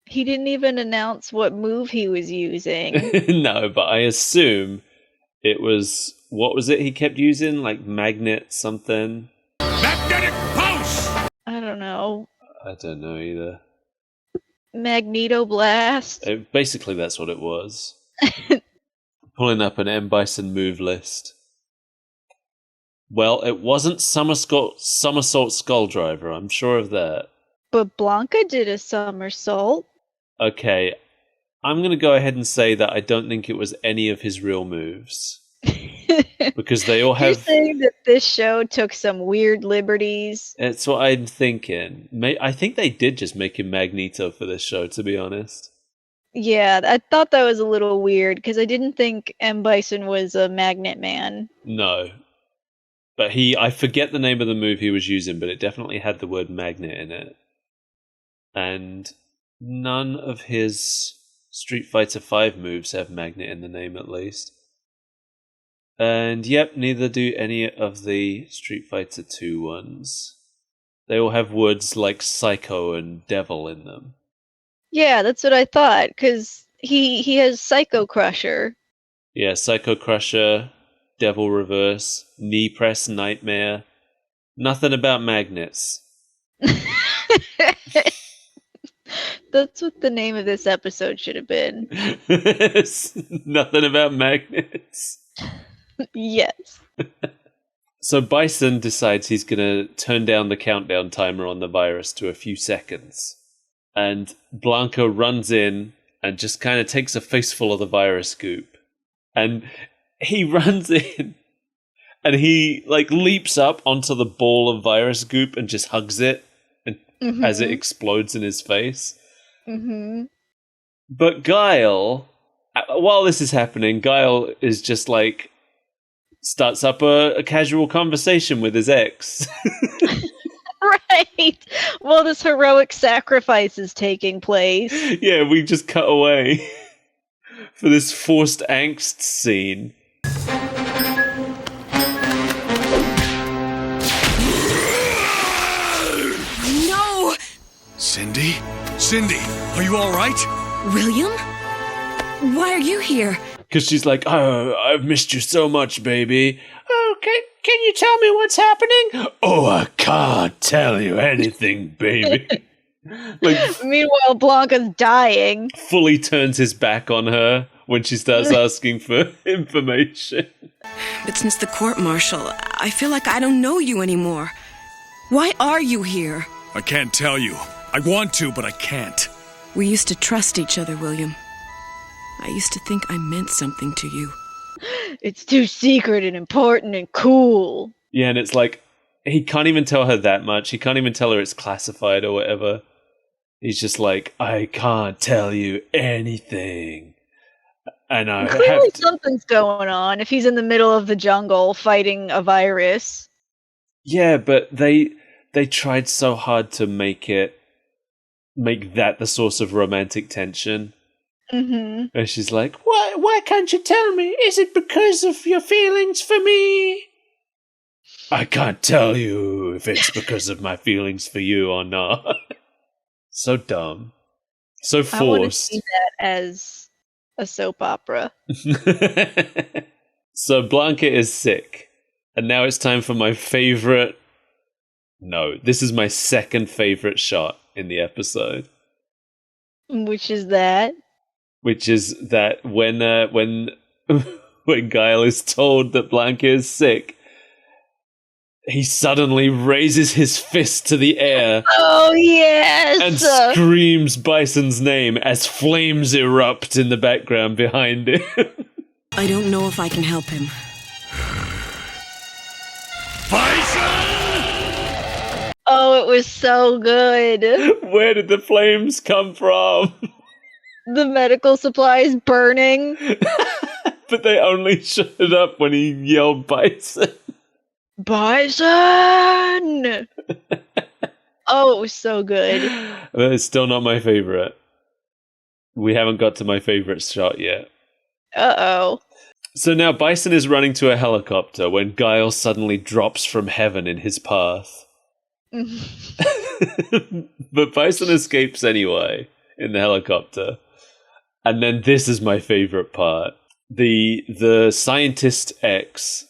He didn't even announce what move he was using. No, but I assume it was... What was it he kept using? Like magnet something? Magnetic pulse! I don't know. I don't know either. Magneto Blast? Basically, that's what it was. Pulling up an M. Bison move list. Well, it wasn't Somersault Skull Driver, I'm sure of that. But Blanca did a somersault. Okay, I'm going to go ahead and say that I don't think it was any of his real moves. Because they all have... You're saying that this show took some weird liberties? It's what I'm thinking. I think they did just make him Magneto for this show, to be honest. Yeah, I thought that was a little weird, because I didn't think M. Bison was a magnet man. No. But I forget the name of the move he was using, but it definitely had the word magnet in it. And none of his Street Fighter V moves have magnet in the name, at least. And yep, neither do any of the Street Fighter 2 ones. They all have words like Psycho and Devil in them. Yeah, that's what I thought, because he has Psycho Crusher. Yeah, Psycho Crusher, Devil Reverse, Knee Press Nightmare. Nothing about magnets. That's what the name of this episode should have been. Nothing about magnets. Yes. So Bison decides he's going to turn down the countdown timer on the virus to a few seconds. And Blanca runs in and just kind of takes a faceful of the virus goop. And he runs in and he like leaps up onto the ball of virus goop and just hugs it as it explodes in his face. Mm-hmm. But Guile, while this is happening, Guile is just like starts up a casual conversation with his ex. Right. Well, this heroic sacrifice is taking place. Yeah, we just cut away for this forced angst scene. No! Cindy? Cindy, are you all right? William? Why are you here? Because she's like, oh, I've missed you so much, baby. Oh, can you tell me what's happening? Oh, I can't tell you anything, baby. Meanwhile, Blanca's dying. Fully turns his back on her when she starts asking for information. But since the court-martial, I feel like I don't know you anymore. Why are you here? I can't tell you. I want to, but I can't. We used to trust each other, William. I used to think I meant something to you. It's too secret and important and cool. Yeah, and it's like, he can't even tell her that much. He can't even tell her it's classified or whatever. He's just like, I can't tell you anything. And clearly something's going on if he's in the middle of the jungle fighting a virus. Yeah, but they tried so hard to make that the source of romantic tension. Mm-hmm. And she's like, why can't you tell me? Is it because of your feelings for me? I can't tell you if it's because of my feelings for you or not. So dumb. So forced. I want to see that as a soap opera. So Blanca is sick. And now it's time for my favorite... No, this is my second favorite shot in the episode. Which is that? Which is that when Guile is told that Blanca is sick, he suddenly raises his fist to the air. Oh, yes! And screams Bison's name as flames erupt in the background behind him. I don't know if I can help him. Bison! Oh, it was so good. Where did the flames come from? The medical supplies burning. But they only showed up when he yelled Bison. Bison! Oh, it was so good. But it's still not my favorite. We haven't got to my favorite shot yet. Uh-oh. So now Bison is running to a helicopter when Guile suddenly drops from heaven in his path. But Bison escapes anyway in the helicopter. And then this is my favorite part. The scientist X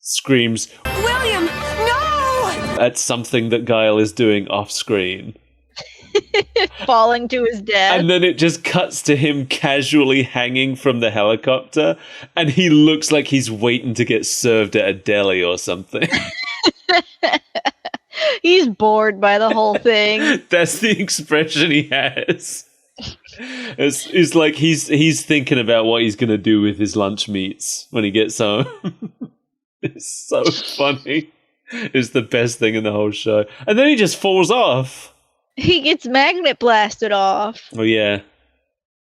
screams, William, no! At something that Guile is doing off screen. Falling to his death. And then it just cuts to him casually hanging from the helicopter, and he looks like he's waiting to get served at a deli or something. He's bored by the whole thing. That's the expression he has. It's like he's thinking about what he's going to do with his lunch meats when he gets home. It's so funny. It's the best thing in the whole show. And then he just falls off. He gets magnet blasted off. Oh, yeah.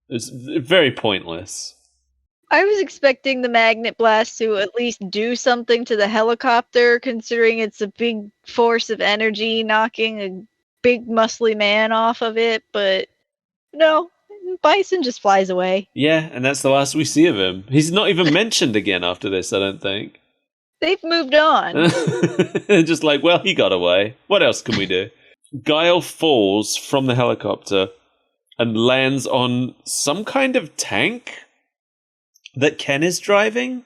It's very pointless. I was expecting the magnet blast to at least do something to the helicopter, considering it's a big force of energy knocking a big muscly man off of it, but no, Bison just flies away. Yeah, and that's the last we see of him. He's not even mentioned again after this, I don't think. They've moved on. Just like, well, he got away. What else can we do? Guile falls from the helicopter and lands on some kind of tank that Ken is driving.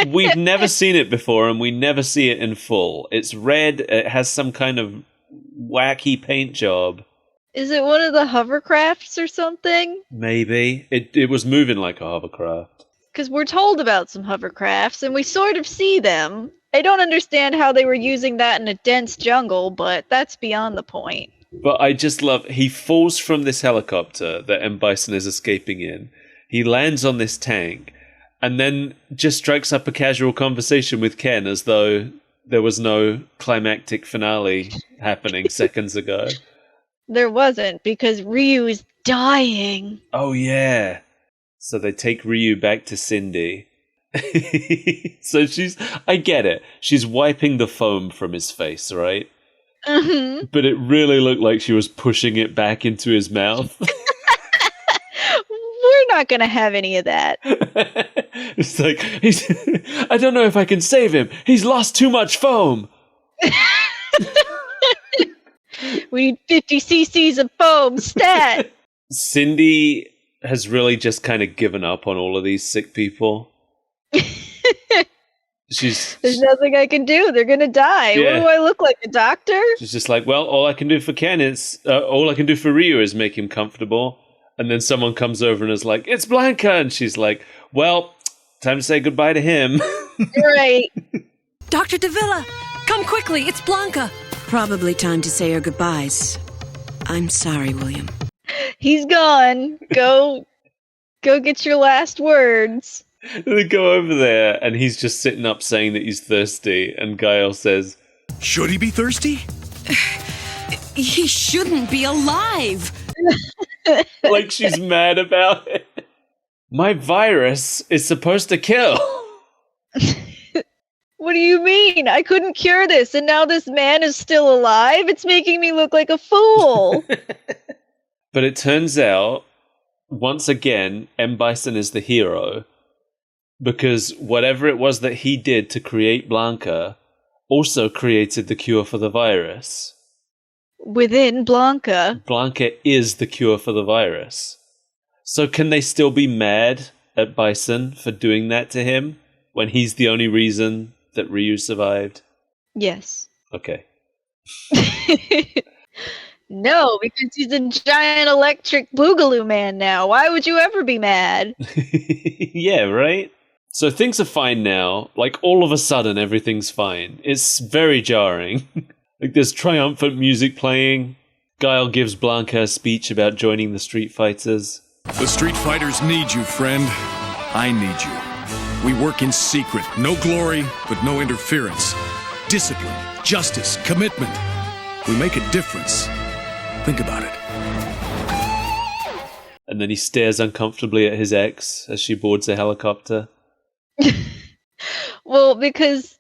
We've never seen it before, and we never see it in full. It's red. It has some kind of wacky paint job. Is it one of the hovercrafts or something? Maybe. It was moving like a hovercraft. Because we're told about some hovercrafts, and we sort of see them. I don't understand how they were using that in a dense jungle, but that's beyond the point. But I just love... He falls from this helicopter that M. Bison is escaping in. He lands on this tank, and then just strikes up a casual conversation with Ken as though there was no climactic finale happening seconds ago. There wasn't, because Ryu is dying. Oh, yeah. So they take Ryu back to Cindy. So I get it. She's wiping the foam from his face, right? Mm-hmm. But it really looked like she was pushing it back into his mouth. We're not going to have any of that. It's like, I don't know if I can save him. He's lost too much foam. We need 50 cc's of foam, stat! Cindy has really just kind of given up on all of these sick people. There's nothing I can do. They're gonna die. Yeah. What do I look like, a doctor? She's just like, well, all I can do for Ryu is make him comfortable, And then someone comes over and is like, it's Blanca. And she's like, well, time to say goodbye to him. Right. Dr. Davila, come quickly. It's Blanca. Probably time to say our goodbyes. I'm sorry, William. He's gone. Go get your last words. They go over there, and he's just sitting up saying that he's thirsty. And Guile says, Should he be thirsty? He shouldn't be alive. like she's mad about it. My virus is supposed to kill. What do you mean? I couldn't cure this, and now this man is still alive? It's making me look like a fool. But it turns out, once again, M. Bison is the hero. Because whatever it was that he did to create Blanca also created the cure for the virus. Within Blanca. Blanca is the cure for the virus. So can they still be mad at Bison for doing that to him when he's the only reason that Ryu survived? Yes. Okay. No, because he's a giant electric boogaloo man now. Why would you ever be mad? Yeah, right? So things are fine now. Like, all of a sudden, everything's fine. It's very jarring. Like, there's triumphant music playing. Guile gives Blanca a speech about joining the Street Fighters. The Street Fighters need you, friend. I need you. We work in secret. No glory, but no interference. Discipline, justice, commitment. We make a difference. Think about it. And then he stares uncomfortably at his ex as she boards a helicopter. Well, because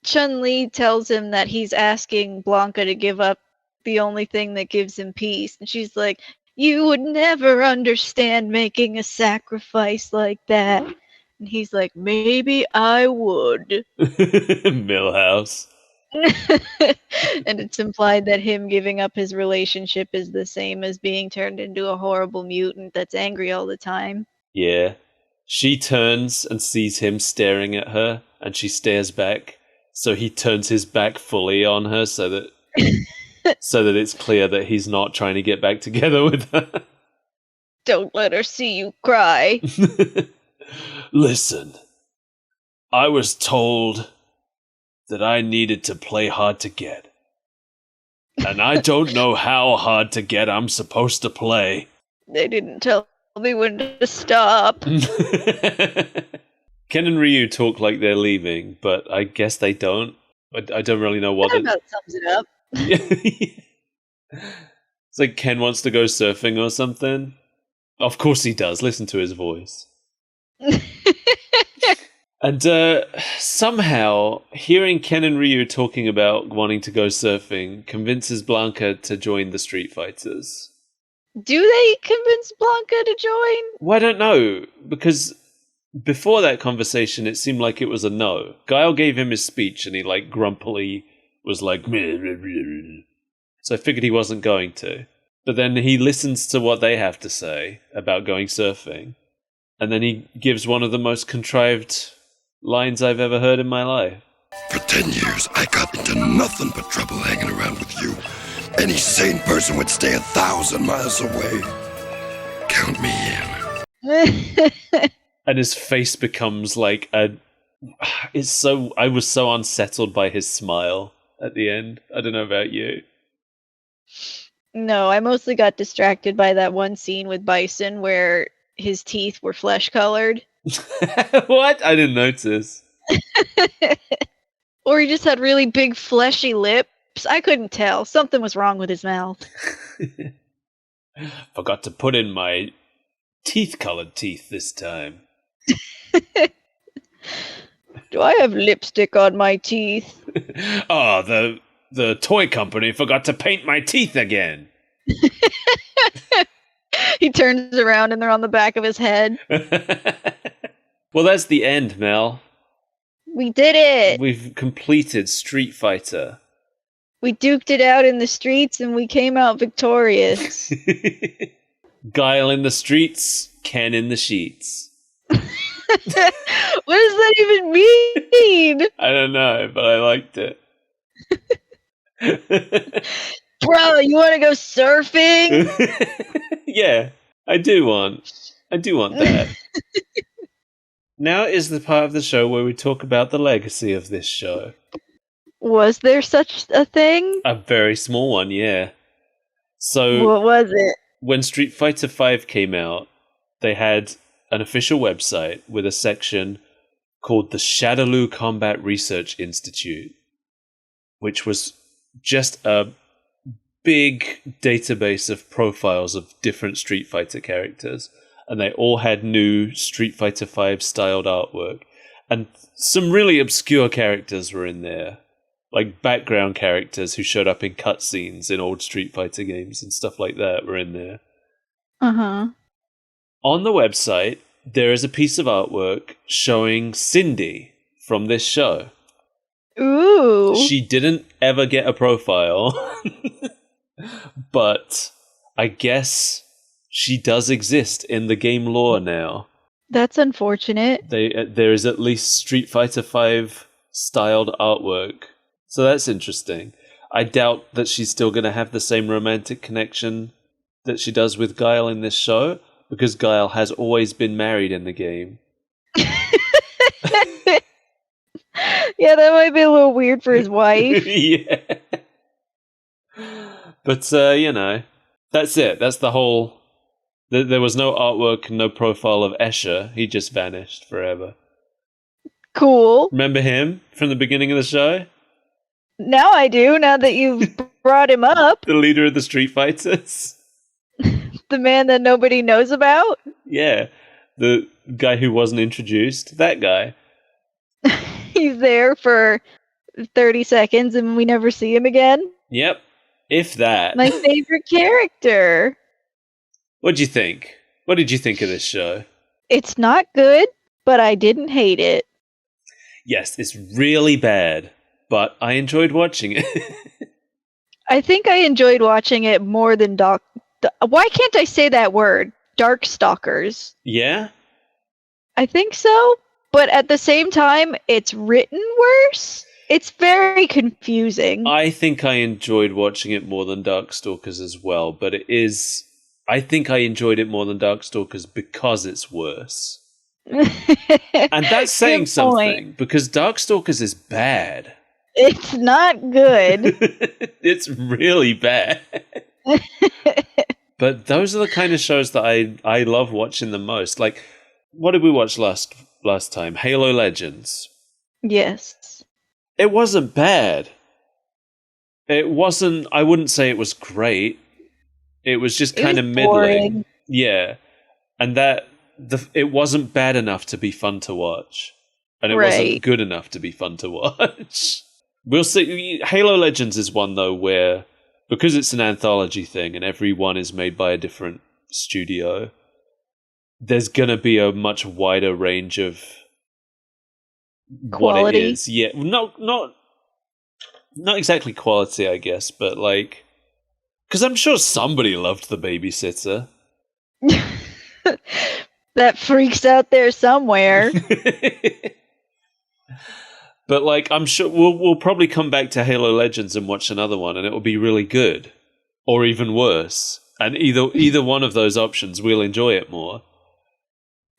Chun-Li tells him that he's asking Blanca to give up the only thing that gives him peace. And she's like, you would never understand making a sacrifice like that. And he's like, maybe I would. Millhouse. And it's implied that him giving up his relationship is the same as being turned into a horrible mutant that's angry all the time. Yeah. She turns and sees him staring at her, and she stares back. So he turns his back fully on her so that it's clear that he's not trying to get back together with her. Don't let her see you cry. Listen, I was told that I needed to play hard to get. And I don't know how hard to get I'm supposed to play. They didn't tell me when to stop. Ken and Ryu talk like they're leaving, but I guess they don't. I don't really know what. That about sums it up. It's like Ken wants to go surfing or something. Of course he does. Listen to his voice. And somehow, hearing Ken and Ryu talking about wanting to go surfing convinces Blanca to join the Street Fighters. Do they convince Blanca to join? Well, I don't know, because before that conversation, it seemed like it was a no. Guile gave him his speech, and he, like, grumpily was like, meh, meh, meh. So I figured he wasn't going to. But then he listens to what they have to say about going surfing, and then he gives one of the most contrived lines I've ever heard in my life. For 10 years, I got into nothing but trouble hanging around with you. Any sane person would stay 1,000 miles away. Count me in. And his face becomes like I was so unsettled by his smile at the end. I don't know about you. No, I mostly got distracted by that one scene with Bison where his teeth were flesh-colored. What? I didn't notice. Or he just had really big fleshy lips. I couldn't tell. Something was wrong with his mouth. Forgot to put in my teeth-colored teeth this time. Do I have lipstick on my teeth? Oh, the toy company forgot to paint my teeth again. He turns around and they're on the back of his head. Well, that's the end, Mel. We did it! We've completed Street Fighter. We duked it out in the streets and we came out victorious. Guile in the streets, Ken in the sheets. What does that even mean? I don't know, but I liked it. Bro, you want to go surfing? Yeah. I do want that. Now is the part of the show where we talk about the legacy of this show. Was there such a thing? A very small one, yeah. So What was it? when Street Fighter V came out, they had an official website with a section called the Shadaloo Combat Research Institute, which was just a big database of profiles of different Street Fighter characters. And they all had new Street Fighter V styled artwork. And some really obscure characters were in there. Like background characters who showed up in cutscenes in old Street Fighter games and stuff like that were in there. Uh-huh. On the website, there is a piece of artwork showing Cindy from this show. Ooh. She didn't ever get a profile, but I guess she does exist in the game lore now. That's unfortunate. There is at least Street Fighter V styled artwork. So that's interesting. I doubt that she's still going to have the same romantic connection that she does with Guile in this show, because Guile has always been married in the game. Yeah, that might be a little weird for his wife. Yeah. But, that's it. That's the whole... There was no artwork, no profile of Escher. He just vanished forever. Cool. Remember him from the beginning of the show? Now I do, now that you've brought him up. The leader of the Street Fighters? The man that nobody knows about? Yeah. The guy who wasn't introduced. That guy. He's there for 30 seconds and we never see him again. Yep. If that. My favorite character. What'd you think? What did you think of this show? It's not good, but I didn't hate it. Yes, it's really bad, but I enjoyed watching it. I think I enjoyed watching it more than why can't I say that word? Darkstalkers. Yeah? I think so, but at the same time, it's written worse. It's very confusing. I think I enjoyed watching it more than Darkstalkers as well, but I think I enjoyed it more than Darkstalkers because it's worse. And that's saying something, because Darkstalkers is bad. It's not good. It's really bad. But those are the kind of shows that I love watching the most. Like, what did we watch last time? Halo Legends. Yes. It wasn't bad. It wasn't... I wouldn't say it was great. It was just kind of middling. Boring. Yeah. And it wasn't bad enough to be fun to watch. And it wasn't good enough to be fun to watch. We'll see. Halo Legends is one, though, where... because it's an anthology thing and every one is made by a different studio, there's going to be a much wider range of quality. What it is. Yeah, not exactly quality, I guess, but like... because I'm sure somebody loved The Babysitter. That freaks out there somewhere. But like, I'm sure we'll probably come back to Halo Legends and watch another one, and it will be really good, or even worse. And either one of those options, we'll enjoy it more.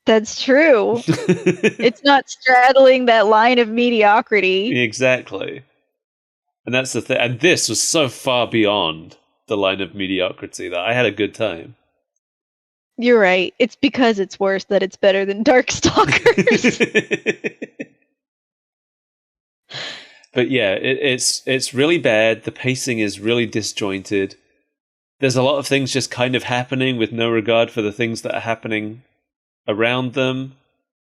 That's true. It's not straddling that line of mediocrity. Exactly. And that's the thing. And this was so far beyond the line of mediocrity that I had a good time. You're right. It's because it's worse that it's better than Darkstalkers. But yeah, it's really bad. The pacing is really disjointed. There's a lot of things just kind of happening with no regard for the things that are happening around them.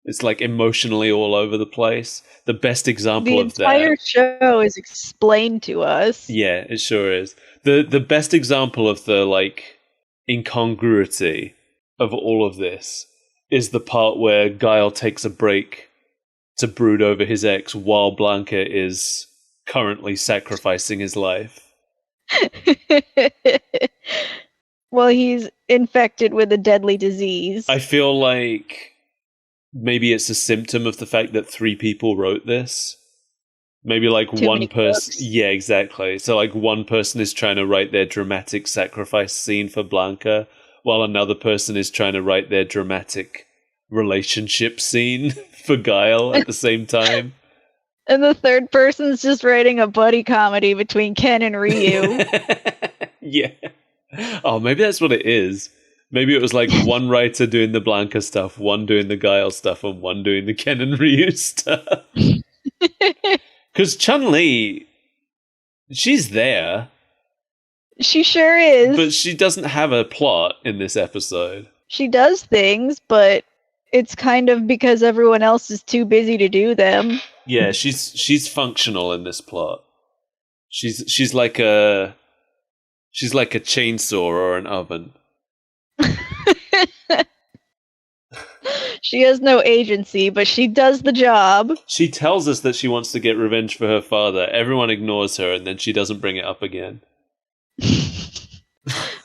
It's like emotionally all over the place. The best example of that... the entire show is explained to us. Yeah, it sure is. The best example of the like incongruity of all of this is the part where Guile takes a break to brood over his ex while Blanca is currently sacrificing his life. Well, he's infected with a deadly disease. I feel like maybe it's a symptom of the fact that 3 people wrote this. Maybe like one person... yeah, exactly. So like one person is trying to write their dramatic sacrifice scene for Blanca, while another person is trying to write their dramatic relationship scene for Guile at the same time. And the third person's just writing a buddy comedy between Ken and Ryu. Yeah. Oh, maybe that's what it is. Maybe it was like one writer doing the Blanca stuff, one doing the Guile stuff, and one doing the Ken and Ryu stuff. Because Chun-Li, she's there. She sure is. But she doesn't have a plot in this episode. She does things, but it's kind of because everyone else is too busy to do them. Yeah, she's functional in this plot. She's like a chainsaw or an oven. She has no agency, but she does the job. She tells us that she wants to get revenge for her father. Everyone ignores her, and then she doesn't bring it up again.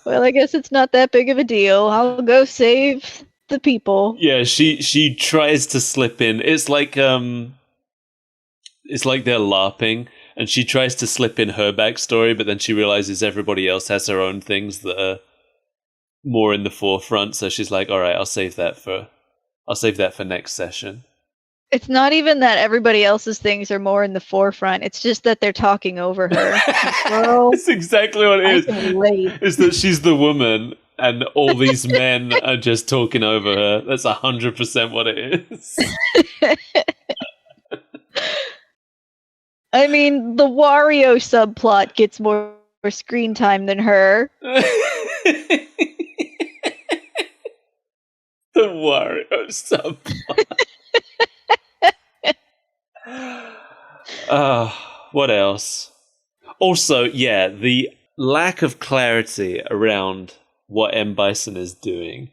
Well, I guess it's not that big of a deal. I'll go save the people. Yeah, she tries to slip in. It's like they're LARPing, and she tries to slip in her backstory, but then she realizes everybody else has their own things that are more in the forefront. So she's like, "All right, I'll save that for next session." It's not even that everybody else's things are more in the forefront. It's just that they're talking over her. Girl, that's exactly what it is. It's that she's the woman, and all these men are just talking over her. That's 100% what it is. I mean, the Wario subplot gets more screen time than her. The Wario subplot. What else? Also, yeah, the lack of clarity around what M. Bison is doing.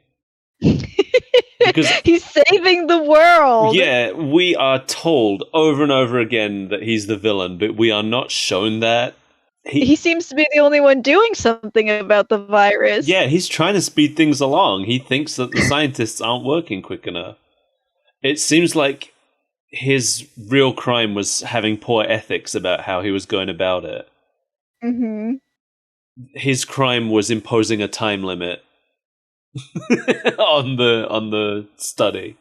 Because he's saving the world. Yeah, we are told over and over again that he's the villain, but we are not shown that. He seems to be the only one doing something about the virus. Yeah, he's trying to speed things along. He thinks that the scientists aren't working quick enough. It seems like his real crime was having poor ethics about how he was going about it. Mm-hmm. His crime was imposing a time limit on the study.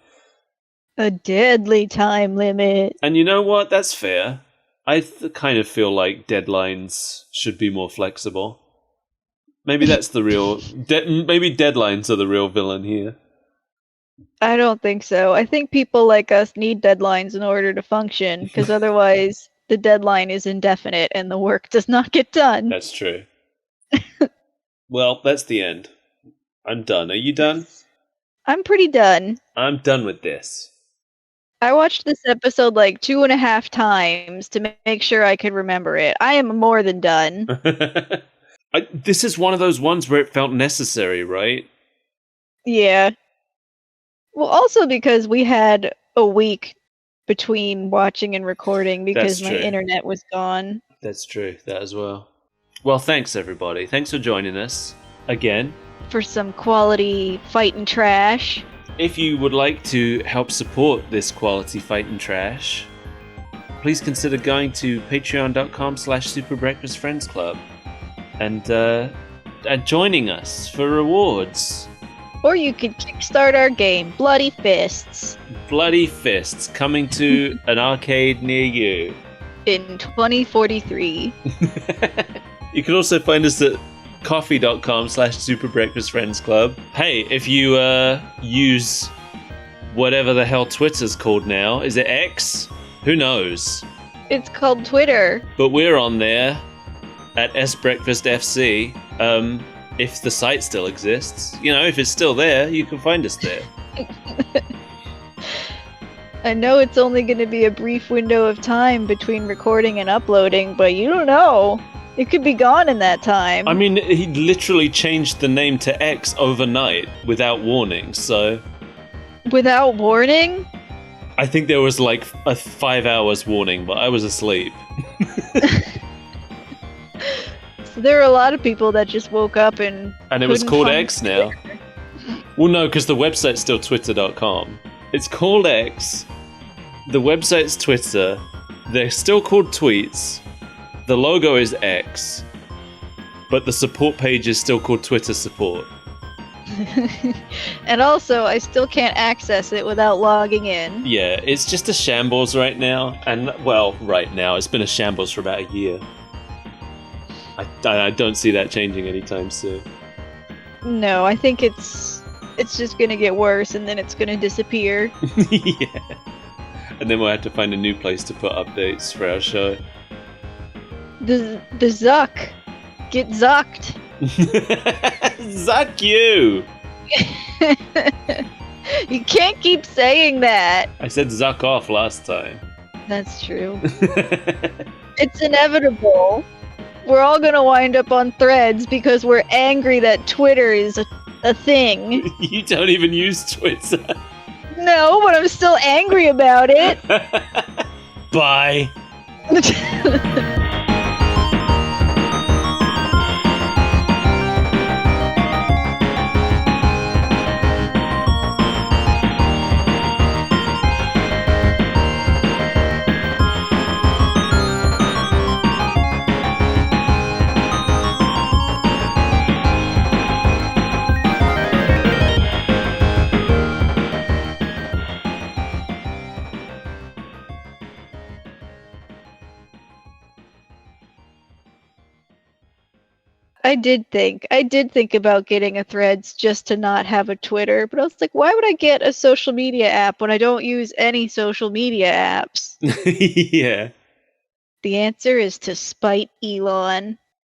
A deadly time limit. And you know what? That's fair. I kind of feel like deadlines should be more flexible. Maybe that's the real... maybe deadlines are the real villain here. I don't think so. I think people like us need deadlines in order to function, because otherwise the deadline is indefinite and the work does not get done. That's true. Well, that's the end. I'm done. Are you done? I'm pretty done. I'm done with this. I watched this episode like 2.5 times to make sure I could remember it. I am more than done. This is one of those ones where it felt necessary, right? Yeah. Well, also because we had a week between watching and recording because my internet was gone. That's true. That as well. Well, thanks, everybody. Thanks for joining us again. For some quality fighting trash. If you would like to help support this quality fighting trash, please consider going to patreon.com/superbreakfastfriendsclub and joining us for rewards. Or you could kickstart our game, Bloody Fists. Bloody Fists, coming to an arcade near you. In 2043. You can also find us at coffee.com/superbreakfastfriendsclub. Hey, if you use whatever the hell Twitter's called now, is it X? Who knows? It's called Twitter. But we're on there at sbreakfastfc. If the site still exists, if it's still there, you can find us there. I know it's only going to be a brief window of time between recording and uploading, but you don't know. It could be gone in that time. I mean, he literally changed the name to X overnight without warning, so... Without warning? I think there was like a 5 hours warning, but I was asleep. So there are a lot of people that just woke up and it was called X now. Well, no, because the website's still twitter.com. It's called X. The website's Twitter. They're still called tweets. The logo is X. But the support page is still called Twitter support. And also, I still can't access it without logging in. Yeah, it's just a shambles right now. And, well, right now. It's been a shambles for about a year. I don't see that changing anytime soon. No, I think it's just gonna get worse and then it's gonna disappear. Yeah. And then we'll have to find a new place to put updates for our show. The Zuck. Get zucked. Zuck you! You can't keep saying that. I said zuck off last time. That's true. It's inevitable. We're all gonna wind up on Threads because we're angry that Twitter is a thing. You don't even use Twitter. No, but I'm still angry about it. Bye. I did think about getting a Threads just to not have a Twitter, but I was like, why would I get a social media app when I don't use any social media apps? Yeah. The answer is to spite Elon.